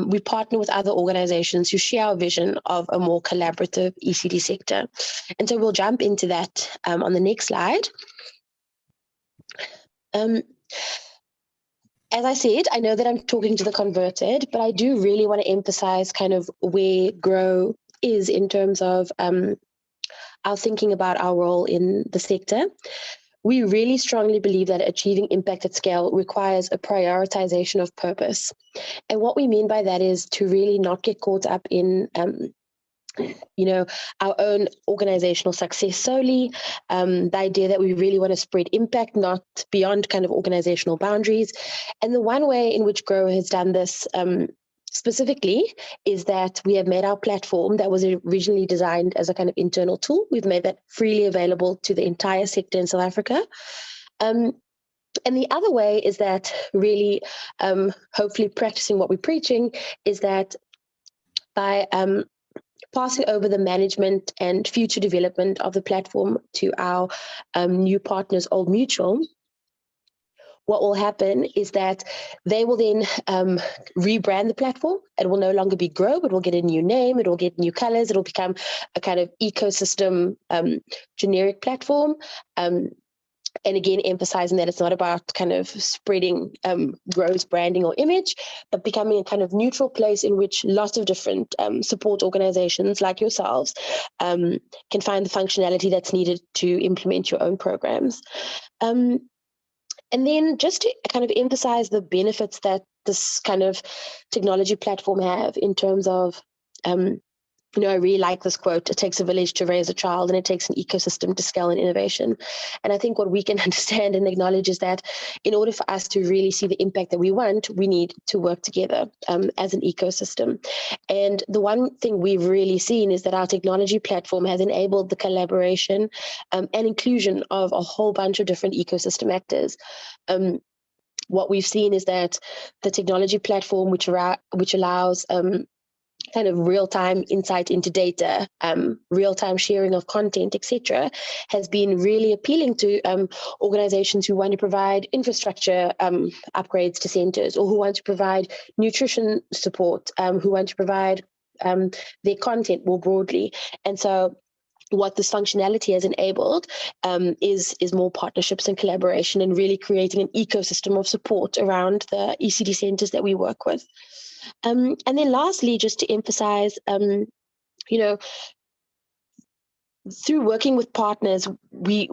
[SPEAKER 8] we partner with other organizations who share our vision of a more collaborative ECD sector. And so we'll jump into that on the next slide. As I said, I know that I'm talking to the converted, but I do really want to emphasize kind of where GROW is in terms of our thinking about our role in the sector. We really strongly believe that achieving impact at scale requires a prioritization of purpose. And what we mean by that is to really not get caught up in our own organizational success solely, the idea that we really want to spread impact, not beyond kind of organizational boundaries. And the one way in which GROW has done this specifically is that we have made our platform that was originally designed as a kind of internal tool. We've made that freely available to the entire sector in South Africa. And the other way is that really, hopefully practicing what we're preaching, is that by passing over the management and future development of the platform to our new partners, Old Mutual, what will happen is that they will then rebrand the platform. It will no longer be Grow, it will get a new name, it will get new colors, it will become a kind of ecosystem generic platform. And again, emphasizing that it's not about kind of spreading Grow's branding or image, but becoming a kind of neutral place in which lots of different support organizations like yourselves can find the functionality that's needed to implement your own programs. And then just to kind of emphasize the benefits that this kind of technology platform have in terms of I really like this quote, it takes a village to raise a child and it takes an ecosystem to scale and innovation. And I think what we can understand and acknowledge is that in order for us to really see the impact that we want, we need to work together as an ecosystem. And the one thing we've really seen is that our technology platform has enabled the collaboration and inclusion of a whole bunch of different ecosystem actors. What we've seen is that the technology platform, which allows kind of real-time insight into data, real-time sharing of content, etc., has been really appealing to organizations who want to provide infrastructure upgrades to centers, or who want to provide nutrition support, who want to provide their content more broadly. And so what this functionality has enabled is more partnerships and collaboration, and really creating an ecosystem of support around the ECD centers that we work with. And then lastly, just to emphasize, through working with partners, the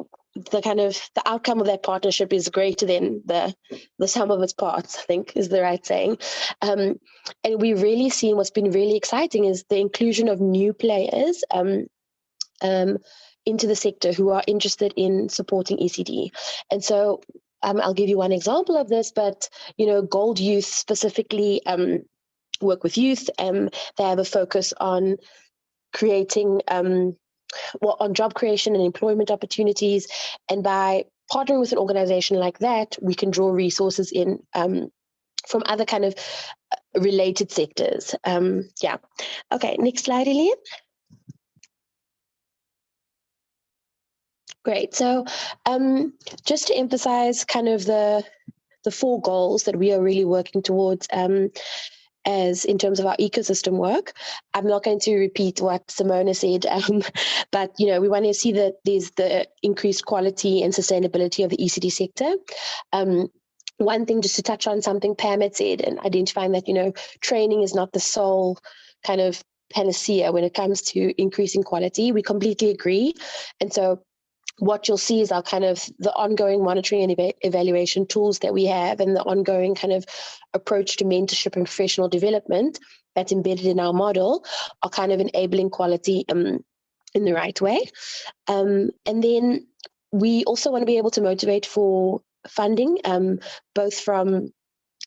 [SPEAKER 8] outcome of that partnership is greater than the sum of its parts, I think is the right saying. And we've really seen what's been really exciting is the inclusion of new players into the sector who are interested in supporting ECD. And so I'll give you one example of this, but, Gold Youth specifically work with youth, and they have a focus on creating, on job creation and employment opportunities. And by partnering with an organization like that, we can draw resources in from other kind of related sectors. Okay, next slide, Ilian. Great. So just to emphasize kind of the 4 goals that we are really working towards as in terms of our ecosystem work. I'm not going to repeat what Simona said, but we want to see that there's the increased quality and sustainability of the ECD sector. One thing just to touch on something Pam had said, and identifying that training is not the sole kind of panacea when it comes to increasing quality. We completely agree. And so what you'll see is our kind of the ongoing monitoring and evaluation tools that we have, and the ongoing kind of approach to mentorship and professional development that's embedded in our model are kind of enabling quality in the right way. And then we also want to be able to motivate for funding, both from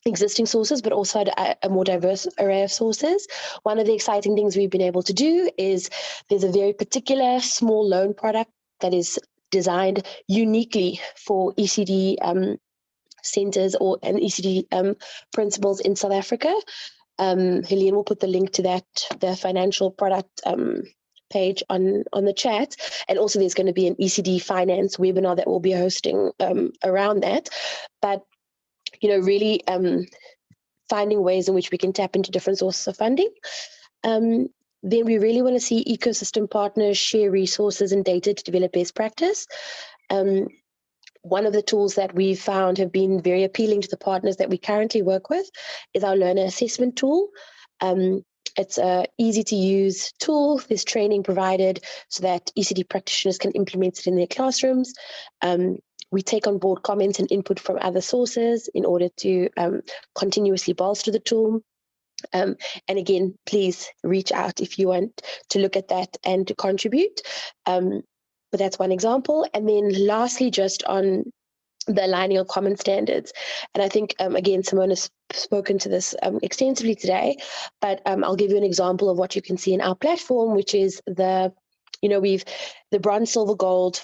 [SPEAKER 8] existing sources, but also a more diverse array of sources. One of the exciting things we've been able to do is there's a very particular small loan product that is designed uniquely for ECD centers and ECD principals in South Africa. Helene will put the link to that, the financial product page on the chat. And also there's going to be an ECD finance webinar that we'll be hosting around that. But, really finding ways in which we can tap into different sources of funding. Then we really want to see ecosystem partners share resources and data to develop best practice. One of the tools that we've found have been very appealing to the partners that we currently work with is our learner assessment tool. It's an easy to use tool. There's training provided so that ECD practitioners can implement it in their classrooms. We take on board comments and input from other sources in order to continuously bolster the tool. And again, please reach out if you want to look at that and to contribute. But that's one example. And then lastly, just on the aligning of common standards. And I think, again, Simona's spoken to this extensively today, but I'll give you an example of what you can see in our platform, which is the bronze, silver, gold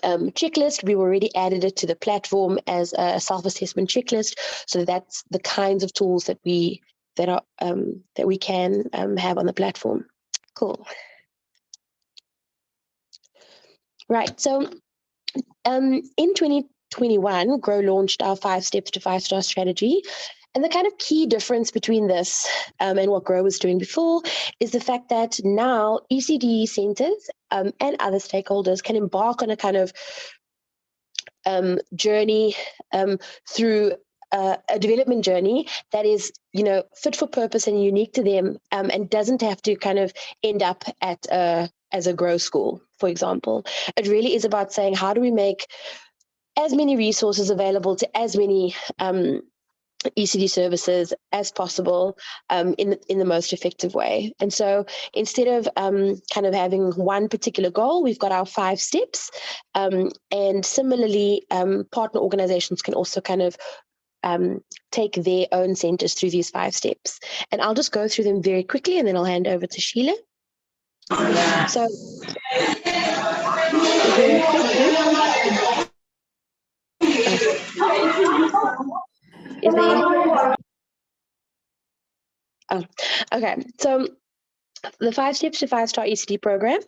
[SPEAKER 8] checklist. We already added it to the platform as a self-assessment checklist. So that's the kinds of tools that we can have on the platform. Cool. Right. So in 2021, GROW launched our 5 steps to 5-star strategy. And the kind of key difference between this and what GROW was doing before is the fact that now ECD centers and other stakeholders can embark on a kind of journey through a development journey that is, fit for purpose and unique to them, and doesn't have to kind of end up at as a GROW school, for example. It really is about saying, how do we make as many resources available to as many ECD services as possible in the most effective way. And so instead of kind of having one particular goal, we've got our 5 steps. And similarly, partner organizations can also kind of take their own centers through these 5 steps. And I'll just go through them very quickly, and then I'll hand over to Sheila. So is there a question? Is there? Oh, okay. So the 5 steps to 5-star ECD program.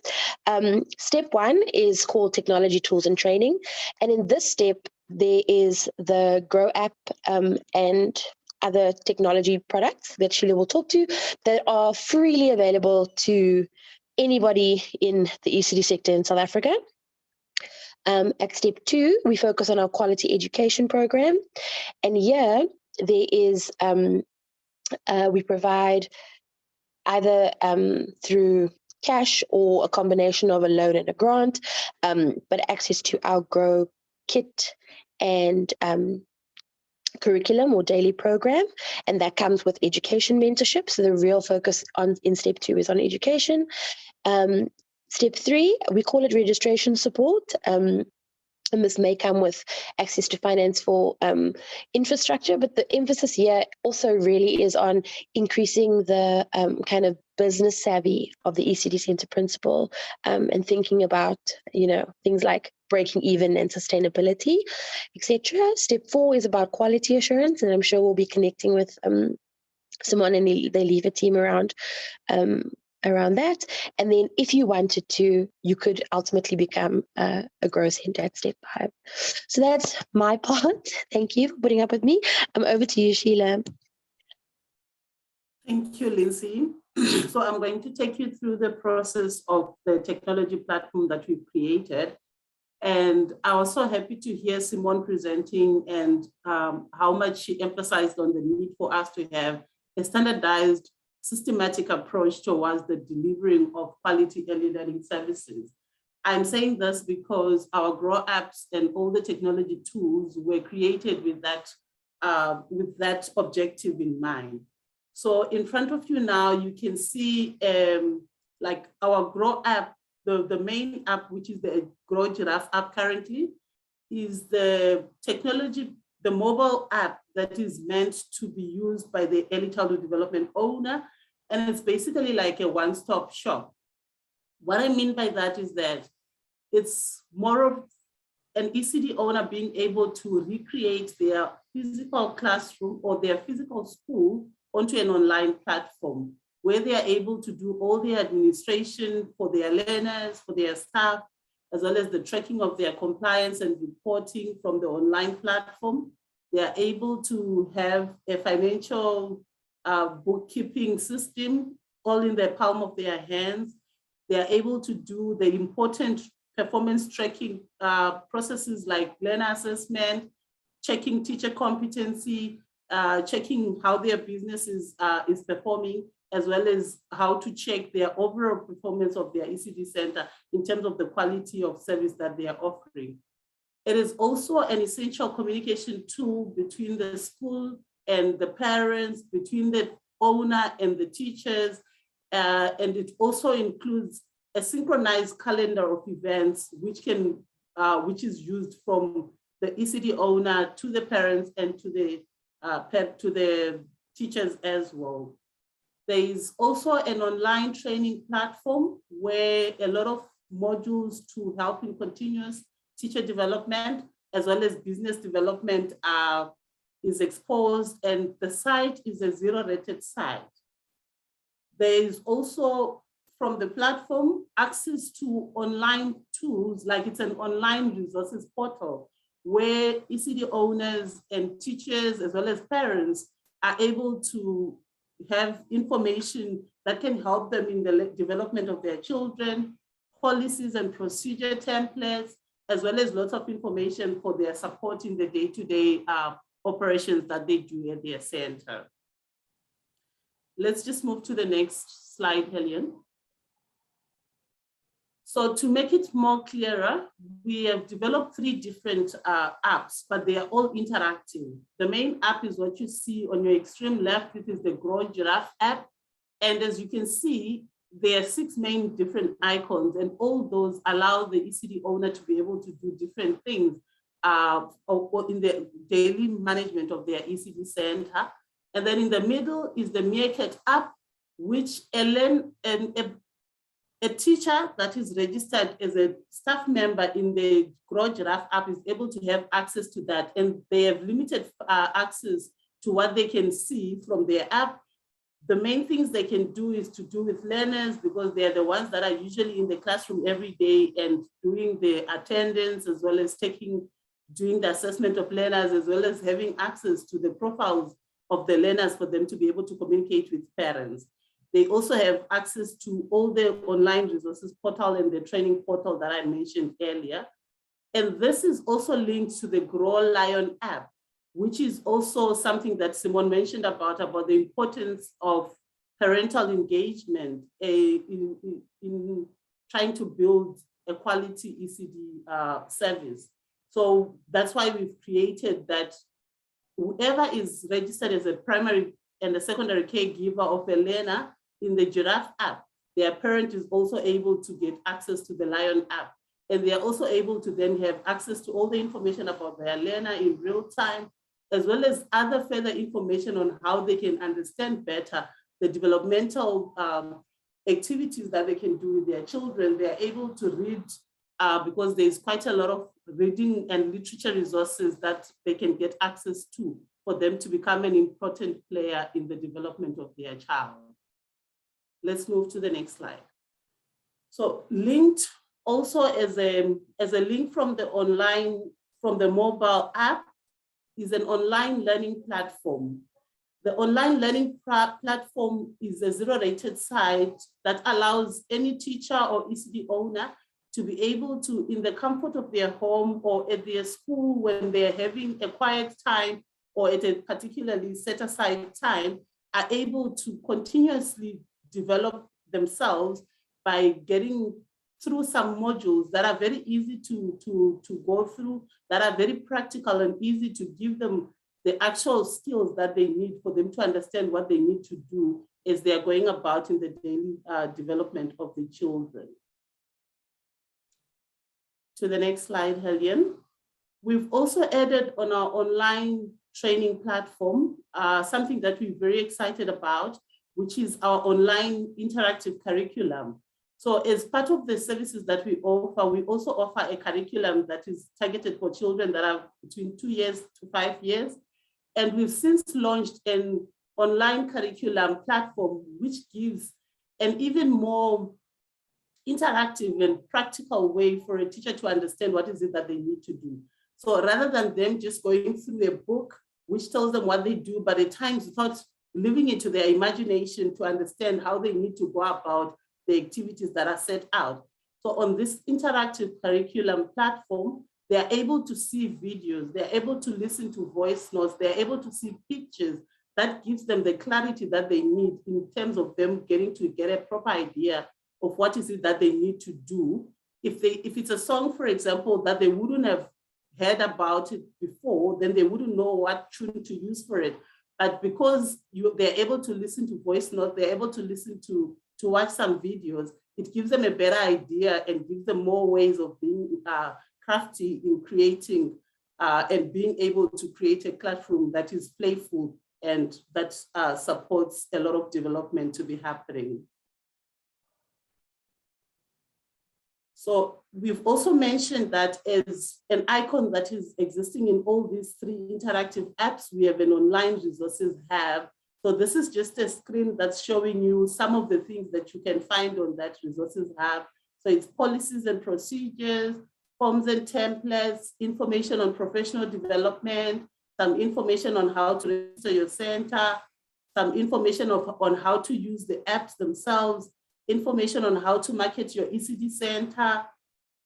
[SPEAKER 8] Step 1 is called technology, tools, and training. And in this step, there is the GROW app and other technology products that Sheila will talk to that are freely available to anybody in the ECD sector in South Africa. At step 2, we focus on our quality education program. And here there is, we provide either through cash or a combination of a loan and a grant, but access to our GROW kit and curriculum or daily program, and that comes with education mentorship. So the real focus in step 2 is on education. Step 3, we call it registration support. And this may come with access to finance for infrastructure, but the emphasis here also really is on increasing the kind of business savvy of the ECD Center principal, and thinking about, things like breaking even and sustainability, etc. Step 4 is about quality assurance, and I'm sure we'll be connecting with someone in the Ilifa team around that. And then if you wanted to, you could ultimately become a GROW center at step 5. So that's my part. Thank you for putting up with me. I'm over to you, Sheila.
[SPEAKER 9] Thank you, Lindsay. So I'm going to take you through the process of the technology platform that we've created. And I was so happy to hear Simone presenting and how much she emphasized on the need for us to have a standardized, systematic approach towards the delivering of quality early learning services. I'm saying this because our GROW apps and all the technology tools were created with that objective in mind. So in front of you now, you can see like our GROW app, the main app, which is the GROW Giraffe app currently, is the technology, the mobile app that is meant to be used by the early childhood development owner. And it's basically like a one-stop shop. What I mean by that is that it's more of an ECD owner being able to recreate their physical classroom or their physical school onto an online platform where they are able to do all the administration for their learners, for their staff, as well as the tracking of their compliance and reporting from the online platform. They are able to have a financial bookkeeping system all in the palm of their hands. They are able to do the important performance tracking processes like learner assessment, checking teacher competency, checking how their business is performing, as well as how to check their overall performance of their ECD center in terms of the quality of service that they are offering. It is also an essential communication tool between the school and the parents, between the owner and the teachers. And it also includes a synchronized calendar of events, which is used from the ECD owner to the parents and to the teachers as well. There is also an online training platform where a lot of modules to help in continuous teacher development as well as business development is exposed, and the site is a zero-rated site. There is also, from the platform, access to online tools, like it's an online resources portal where ECD owners and teachers, as well as parents, are able to have information that can help them in the development of their children, policies and procedure templates, as well as lots of information for their support in the day-to-day operations that they do at their center. Let's just move to the next slide, Helen. So to make it more clearer, we have developed 3 different apps, but they are all interactive. The main app is what you see on your extreme left, which is the Grow Giraffe app. And as you can see, there are 6 main different icons, and all those allow the ECD owner to be able to do different things in the daily management of their ECD center. And then in the middle is the Meerkat app, which a teacher that is registered as a staff member in the Grow Giraffe app is able to have access to that, and they have limited access to what they can see from their app. The main things they can do is to do with learners, because they are the ones that are usually in the classroom every day and doing the attendance, as well as doing the assessment of learners, as well as having access to the profiles of the learners for them to be able to communicate with parents. They also have access to all the online resources portal and the training portal that I mentioned earlier. And this is also linked to the Grow Lion app, which is also something that Simone mentioned about the importance of parental engagement in trying to build a quality ECD service. So that's why we've created that whoever is registered as a primary and a secondary caregiver of a learner in the Giraffe app, their parent is also able to get access to the Lion app. And they are also able to then have access to all the information about their learner in real time, as well as other further information on how they can understand better the developmental activities that they can do with their children. They are able to read because there's quite a lot of reading and literature resources that they can get access to for them to become an important player in the development of their child. Let's move to the next slide. So linked also as a link from the mobile app is an online learning platform. The online learning platform is a zero-rated site that allows any teacher or ECD owner to be able to, in the comfort of their home or at their school, when they're having a quiet time or at a particularly set aside time, are able to continuously develop themselves by getting through some modules that are very easy to go through, that are very practical and easy to give them the actual skills that they need for them to understand what they need to do as they are going about in the daily development of the children. To the next slide, Helen. We've also added on our online training platform something that we're very excited about, which is our online interactive curriculum. So as part of the services that we also offer a curriculum that is targeted for children that are between 2 years to 5 years. And we've since launched an online curriculum platform, which gives an even more interactive and practical way for a teacher to understand what is it that they need to do. So rather than them just going through a book, which tells them what they do, but at times without living into their imagination to understand how they need to go about the activities that are set out. So on this interactive curriculum platform, they are able to see videos, they're able to listen to voice notes, they're able to see pictures that gives them the clarity that they need in terms of them getting to get a proper idea of what is it that they need to do. If it's a song, for example, that they wouldn't have heard about it before, then they wouldn't know what tune to use for it. But because they're able to listen to voice notes, they're able to listen to watch some videos, it gives them a better idea and gives them more ways of being crafty in creating and being able to create a classroom that is playful and that supports a lot of development to be happening. So we've also mentioned that as an icon that is existing in all these 3 interactive apps, we have an online resources hub. So this is just a screen that's showing you some of the things that you can find on that resources hub. So it's policies and procedures, forms and templates, information on professional development, some information on how to register your center, some information on how to use the apps themselves, information on how to market your ECD center,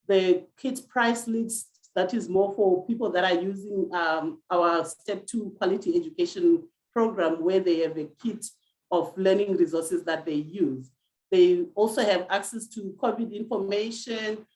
[SPEAKER 9] the kit price list that is more for people that are using our Step 2 quality education program, where they have a kit of learning resources that they use. They also have access to COVID information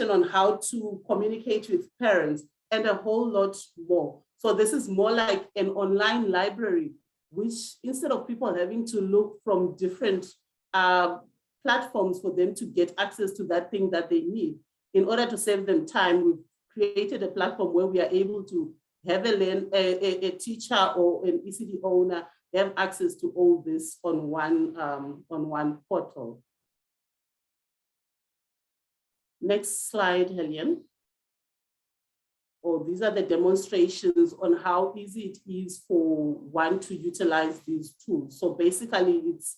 [SPEAKER 9] on how to communicate with parents, and a whole lot more. So this is more like an online library, which instead of people having to look from different platforms for them to get access to that thing that they need, in order to save them time, we've created a platform where we are able to have a teacher or an ECD owner have access to all this on one portal. Next slide, Helen. Oh, these are the demonstrations on how easy it is for one to utilize these tools. So basically, it's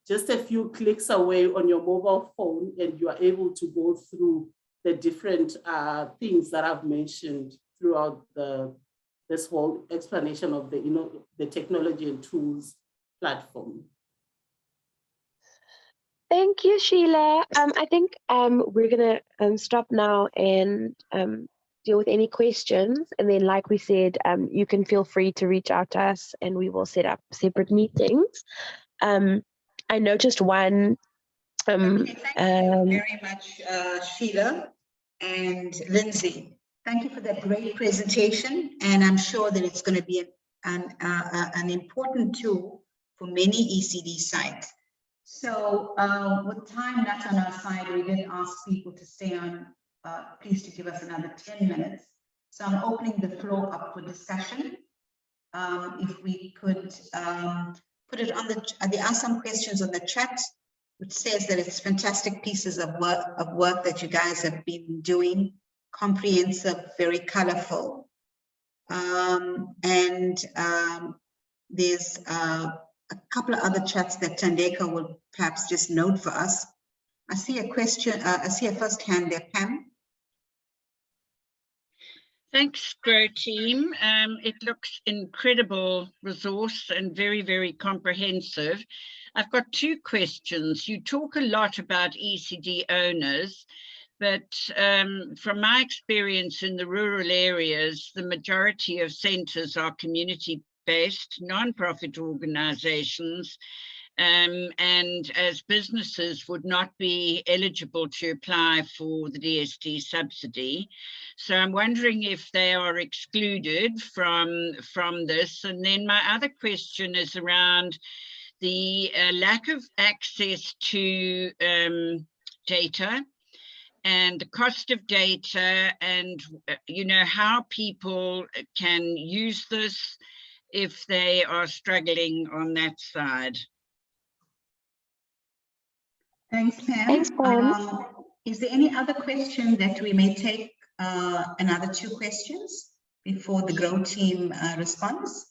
[SPEAKER 9] just a few clicks away on your mobile phone, and you are able to go through the different things that I've mentioned throughout this whole explanation of the technology and tools platform.
[SPEAKER 8] Thank you, Sheila. I think we're going to stop now and deal with any questions. And then, like we said, you can feel free to reach out to us and we will set up separate meetings. I noticed one.
[SPEAKER 1] Okay, thank you very much, Sheila and Lindsay. Thank you for that great presentation. And I'm sure that it's going to be an important tool for many ECD sites. So with time not on our side, we did ask people to stay on, please to give us another 10 minutes. So I'm opening the floor up for discussion. If we could put it on there are some questions on the chat, which says that it's fantastic pieces of work that you guys have been doing, comprehensive, very colorful. There's a couple of other chats that Thandeka will perhaps just note for us. I see a question, I see a first hand there, Pam.
[SPEAKER 5] Thanks, GROW team. It looks incredible resource and very, very comprehensive. I've got two questions. You talk a lot about ECD owners, but from my experience in the rural areas, the majority of centres are community-based, non-profit organisations, and as businesses would not be eligible to apply for the DSD subsidy. So I'm wondering if they are excluded from this. And then my other question is around the lack of access to data and the cost of data, and how people can use this if they are struggling on that side.
[SPEAKER 1] Thanks, Pam.
[SPEAKER 8] Thanks, Pam.
[SPEAKER 1] Is there any other question that we may take another two questions before the GROW team responds?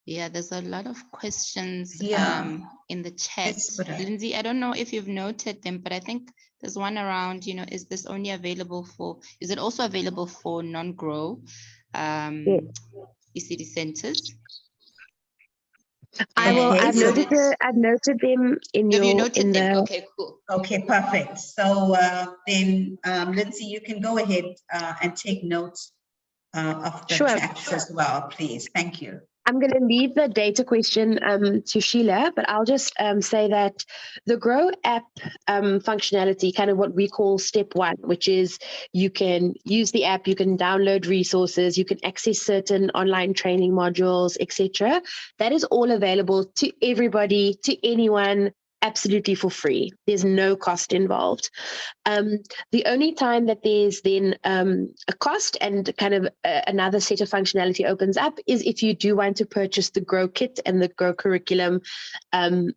[SPEAKER 2] Yeah, there's a lot of questions in the chat. Lindsay, I don't know if you've noted them, but I think there's one around, is this only available for, is it also available for non-GROW ECD centers?
[SPEAKER 8] I've noted them in your.
[SPEAKER 2] Have you noted them?
[SPEAKER 8] The...
[SPEAKER 2] Okay, cool.
[SPEAKER 1] Okay, perfect. So then, Lindsay, you can go ahead and take notes of the chat as well, please. Thank you.
[SPEAKER 8] I'm going to leave the data question to Sheila, but I'll just say that the GROW app functionality, kind of what we call step one, which is you can use the app, you can download resources, you can access certain online training modules, etc. That is all available to everybody, to anyone, absolutely for free. There's no cost involved. The only time that there's then a cost and kind of another set of functionality opens up is if you do want to purchase the GROW kit and the GROW curriculum, and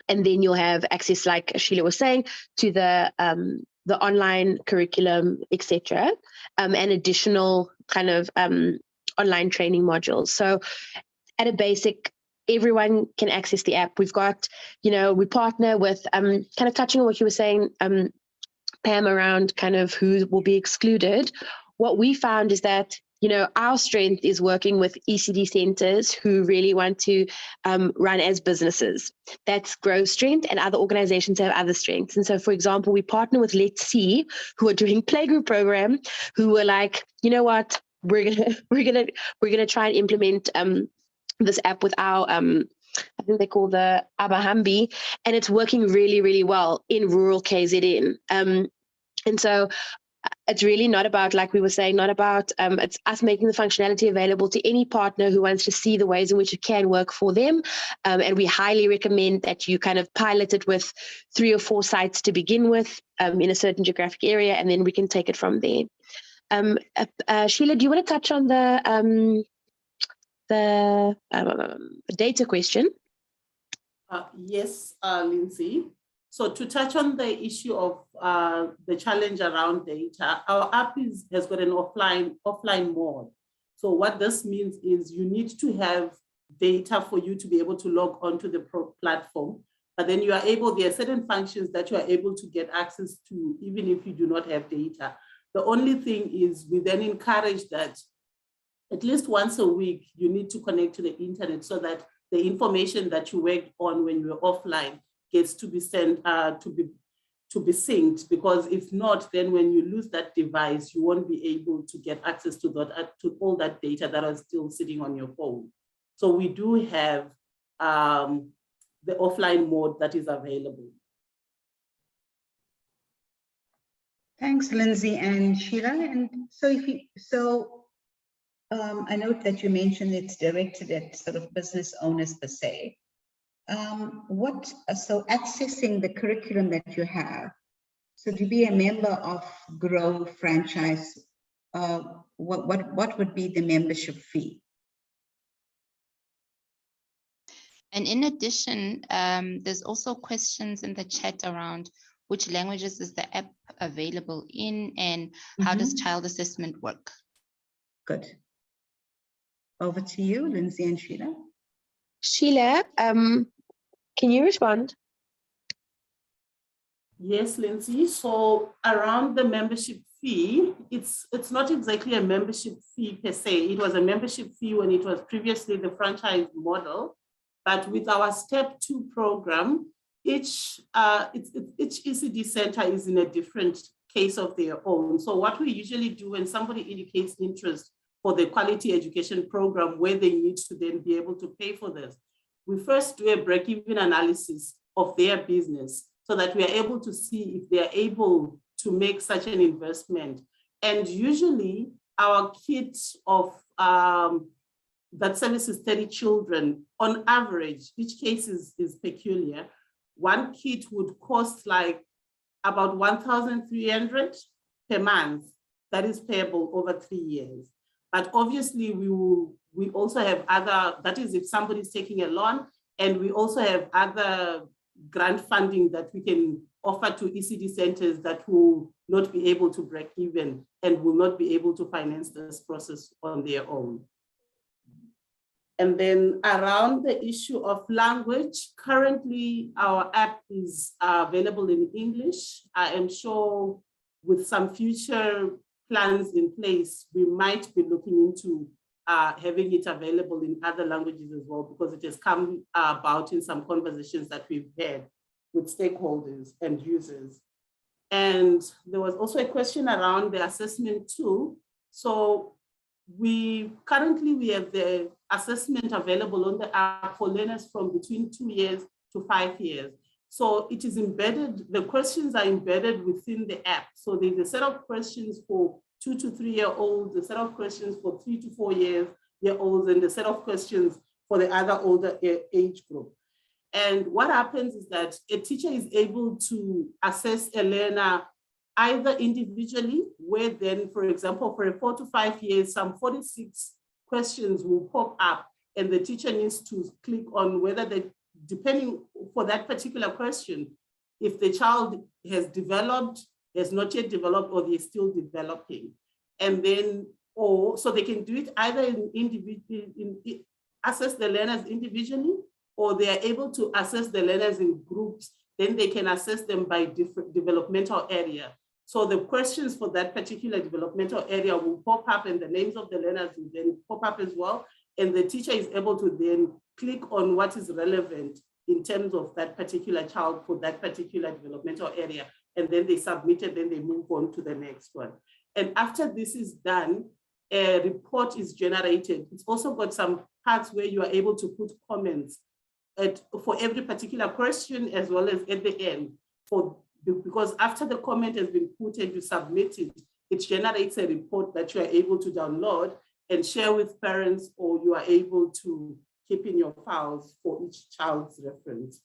[SPEAKER 8] then you'll have access, like Sheila was saying, to the online curriculum, etc., and additional kind of online training modules. So at a basic, everyone can access the app. We've got, we partner with, kind of touching on what you were saying, Pam, around kind of who will be excluded, what we found is that, you know, our strength is working with ECD centers who really want to run as businesses. That's Grow's strength, and other organizations have other strengths. And so, for example, we partner with Let's See, who are doing playgroup program, who were like, you know what, we're gonna try and implement this app with our I think they call the Abahambi, and it's working really, really well in rural KZN. And so it's really not about, like we were saying, not about, it's us making the functionality available to any partner who wants to see the ways in which it can work for them. And we highly recommend that you kind of pilot it with 3 or 4 sites to begin with in a certain geographic area, and then we can take it from there. Sheila, do you want to touch on the data question?
[SPEAKER 9] Yes, Lindsay. So to touch on the issue of the challenge around data, our app has got an offline mode. So what this means is you need to have data for you to be able to log onto the platform, but then you are able, there are certain functions that you are able to get access to even if you do not have data. The only thing is we then encourage that at least once a week, you need to connect to the internet so that the information that you worked on when you were offline gets to be sent, to be synced, because if not, then when you lose that device, you won't be able to get access to that, to all that data that is still sitting on your phone. So we do have the offline mode that is available.
[SPEAKER 1] Thanks, Lindsay and Sheila. And so I note that you mentioned it's directed at sort of business owners per se. So accessing the curriculum that you have, so to be a member of Grow franchise, what would be the membership fee?
[SPEAKER 2] And in addition, there's also questions in the chat around which languages is the app available in, and how does child assessment work?
[SPEAKER 1] Good. Over to you, Lindsay and Sheila.
[SPEAKER 8] Sheila, can you respond?
[SPEAKER 9] Yes, Lindsay. So around the membership fee, it's not exactly a membership fee per se. It was a membership fee when it was previously the franchise model, but with our Step 2 program, each ECD center is in a different case of their own. So what we usually do when somebody indicates interest for the quality education program where they need to then be able to pay for this, we first do a break-even analysis of their business so that we are able to see if they are able to make such an investment. And usually our kit of that services 30 children, on average, each case is peculiar. One kit would cost like about 1,300 per month. That is payable over 3 years. But obviously we also have other, that is if somebody's taking a loan, and we also have other grant funding that we can offer to ECD centers that will not be able to break even and will not be able to finance this process on their own. And then around the issue of language, currently our app is available in English. I am sure with some future plans in place, we might be looking into having it available in other languages as well, because it has come about in some conversations that we've had with stakeholders and users. And there was also a question around the assessment tool. So we have the assessment available on the app for learners from between 2 years to 5 years. So it is embedded, the questions are embedded within the app. So there's a set of questions for 2 to 3 year olds, a set of questions for 3 to 4 year olds, and a set of questions for the other older age group. And what happens is that a teacher is able to assess a learner either individually, where then, for example, for a 4 to 5 years, some 46 questions will pop up, and the teacher needs to click on whether they, depending for that particular question, if the child has developed, has not yet developed, or they're still developing. And then, or so they can do it either assess the learners individually, or they are able to assess the learners in groups. Then they can assess them by different developmental area. So the questions for that particular developmental area will pop up, and the names of the learners will then pop up as well. And the teacher is able to then click on what is relevant in terms of that particular child for that particular developmental area. And then they submit it, then they move on to the next one. And after this is done, a report is generated. It's also got some parts where you are able to put comments for every particular question, as well as at the end. Because after the comment has been put and you submit it, it generates a report that you are able to download and share with parents, or you are able to keep in your files for each child's reference.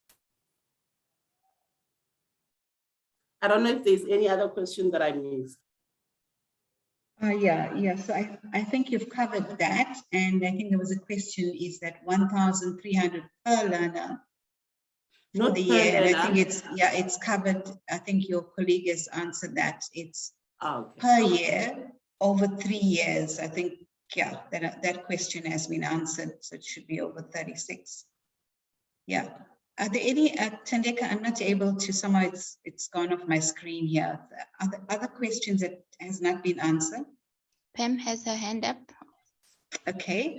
[SPEAKER 9] I don't know if there's any other question that I missed.
[SPEAKER 1] Yeah. So I think you've covered that. And I think there was a question, is that 1,300 per learner for the year? And I think it's covered. I think your colleague has answered that. It's per year over 3 years. I think, yeah, that question has been answered. So it should be over 36. Yeah. Are there any, Thandeka, I'm not able to, somehow it's gone off my screen here. Are there other questions that has not been answered?
[SPEAKER 2] Pam has her hand up.
[SPEAKER 1] Okay.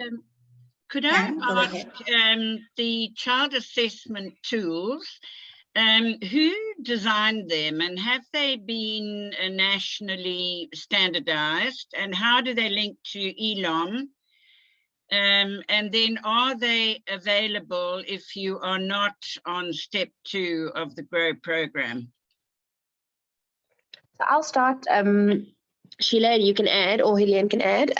[SPEAKER 5] Could
[SPEAKER 1] Pam,
[SPEAKER 5] I ask the child assessment tools, who designed them, and have they been nationally standardized, and how do they link to ELOM? And then are they available if you are not on step 2 of the GROW program?
[SPEAKER 8] So I'll start, Sheila, and you can add, or Helene can add.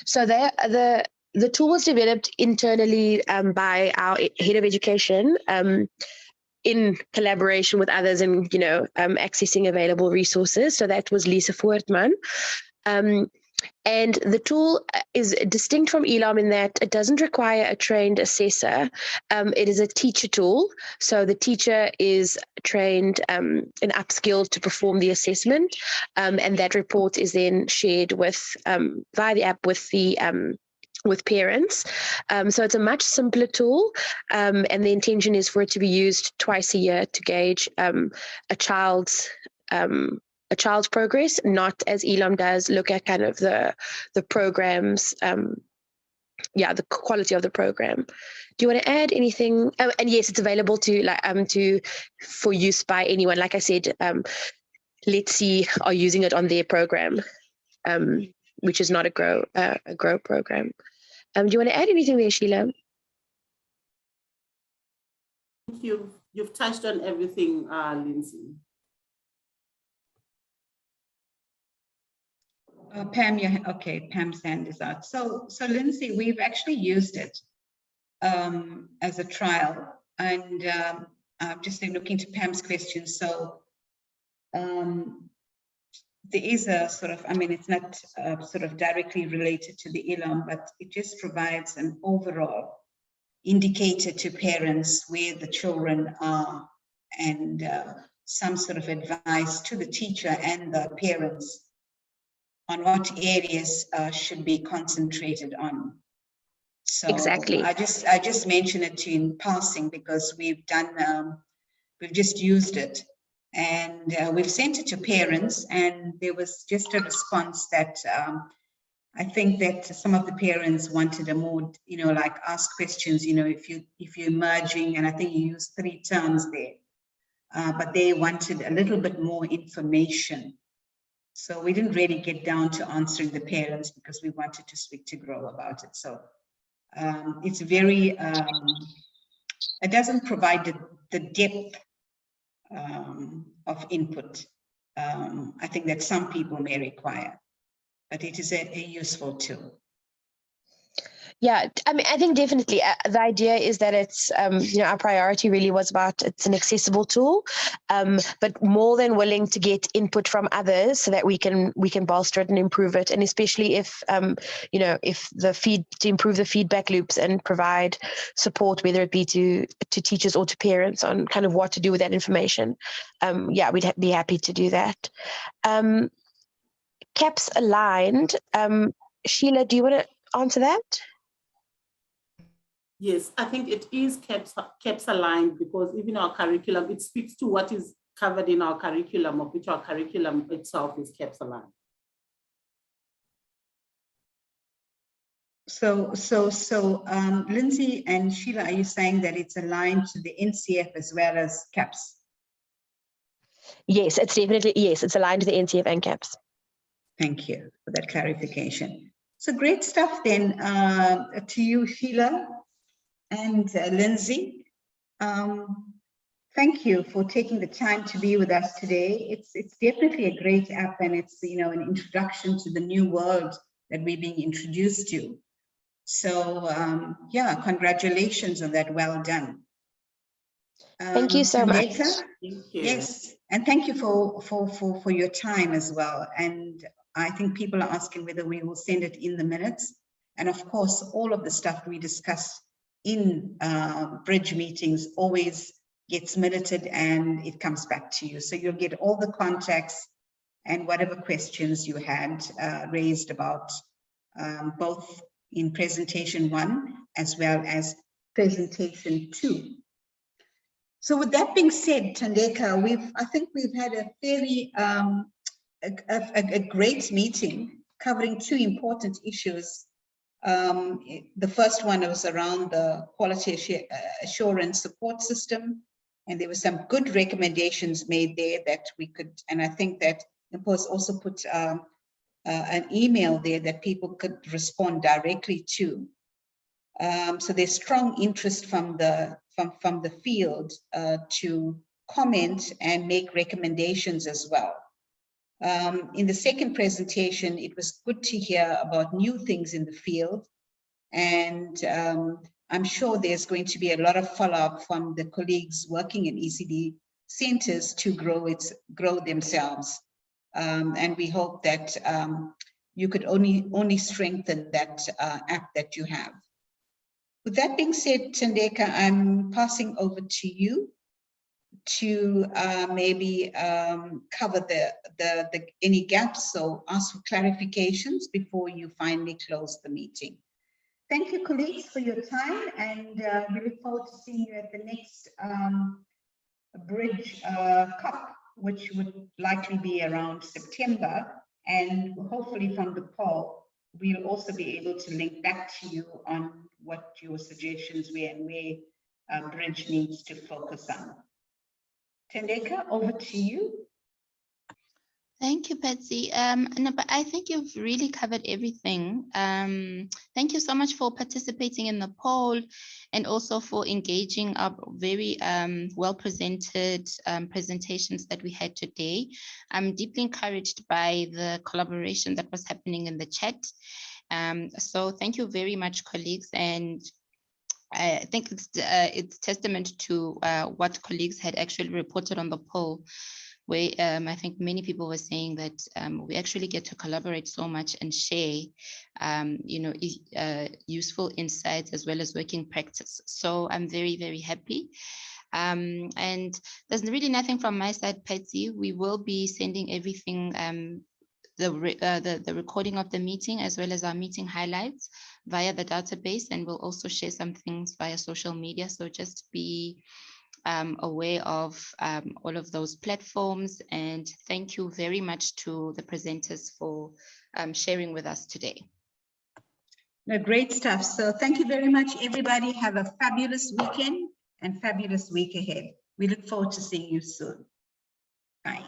[SPEAKER 8] So the tool was developed internally by our head of education in collaboration with others, and accessing available resources. So that was Lisa Voortman. And the tool is distinct from ELOM in that it doesn't require a trained assessor. It is a teacher tool. So the teacher is trained and upskilled to perform the assessment. And that report is then shared with via the app with parents. So it's a much simpler tool. And the intention is for it to be used twice a year to gauge a child's progress, not as ELOM does, look at kind of the programs, the quality of the program. Do you want to add anything? And yes, it's available for use by anyone. Like I said, Let's See are using it on their program, which is not a GROW program. Do you want to add anything there, Sheila?
[SPEAKER 9] You've touched on everything, Lindsay.
[SPEAKER 1] Pam, okay, Pam's hand is out. So Lindsay, we've actually used it as a trial, and I'm just looking to Pam's question. So there is a sort of, it's not sort of directly related to the ELOM, but it just provides an overall indicator to parents where the children are, and some sort of advice to the teacher and the parents on what areas should be concentrated on. So
[SPEAKER 8] exactly.
[SPEAKER 1] I just mentioned it in passing because we've just used it, and we've sent it to parents, and there was just a response that I think that some of the parents wanted a more, like ask questions, if you're merging, and I think you used 3 terms there, but they wanted a little bit more information. So we didn't really get down to answering the parents because we wanted to speak to GROW about it. So it's very, it doesn't provide the depth of input I think that some people may require, but it is a useful tool.
[SPEAKER 8] Yeah, I think definitely the idea is that it's, our priority really was about it's an accessible tool, but more than willing to get input from others so that we can bolster it and improve it. And especially if, if to improve the feedback loops and provide support, whether it be to teachers or to parents on kind of what to do with that information. We'd be happy to do that. CAPS aligned. Sheila, do you want to answer that?
[SPEAKER 9] Yes, I think it is CAPS aligned because even our curriculum, it speaks to what is covered in our curriculum, of which our curriculum itself is CAPS aligned.
[SPEAKER 1] So, Lindsay and Sheila, are you saying that it's aligned to the NCF as well as CAPS?
[SPEAKER 8] Yes, it's definitely, yes, it's aligned to the NCF and CAPS.
[SPEAKER 1] Thank you for that clarification. So great stuff then to you, Sheila and Lindsay. Thank you for taking the time to be with us today. It's definitely a great app, and it's, you know, an introduction to the new world that we're being introduced to. So yeah, congratulations on that. Well done.
[SPEAKER 8] Thank you so much.
[SPEAKER 9] Thank you.
[SPEAKER 1] Yes, and thank you for your time as well. And I think people are asking whether we will send it in the minutes. And of course, all of the stuff we discuss in bridge meetings always gets minuted and it comes back to you. So you'll get all the contacts and whatever questions you had raised about both in presentation 1 as well as presentation 2. So with that being said, Thandeka, I think we've had a fairly a great meeting covering 2 important issues. The first one was around the quality assurance support system, and there were some good recommendations made there that we could, and I think that Impose also put an email there that people could respond directly to. So there's strong interest from the field to comment and make recommendations as well. In the second presentation, it was good to hear about new things in the field, and I'm sure there's going to be a lot of follow-up from the colleagues working in ECD centers to grow themselves, and we hope that you could only strengthen that app that you have. With that being said, Thandeka, I'm passing over to you to maybe cover any gaps, so ask for clarifications before you finally close the meeting. Thank you, colleagues, for your time, and we look forward to seeing you at the next Bridge COP, which would likely be around September, and hopefully from the poll, we'll also be able to link back to you on what your suggestions were and where Bridge needs to focus on. Thandeka, over to you.
[SPEAKER 2] Thank you, Patsy. No, but I think you've really covered everything. Thank you so much for participating in the poll and also for engaging our very well-presented presentations that we had today. I'm deeply encouraged by the collaboration that was happening in the chat. So thank you very much, colleagues. And I think it's testament to what colleagues had actually reported on the poll, where I think many people were saying that we actually get to collaborate so much and share, useful insights as well as working practice. So I'm very, very happy. And there's really nothing from my side, Patsy. We will be sending everything, the recording of the meeting as well as our meeting highlights via the database, and we'll also share some things via social media. So just be aware of all of those platforms, and thank you very much to the presenters for sharing with us today.
[SPEAKER 1] No, great stuff. So thank you very much, everybody. Have a fabulous weekend and fabulous week ahead. We look forward to seeing you soon. Bye.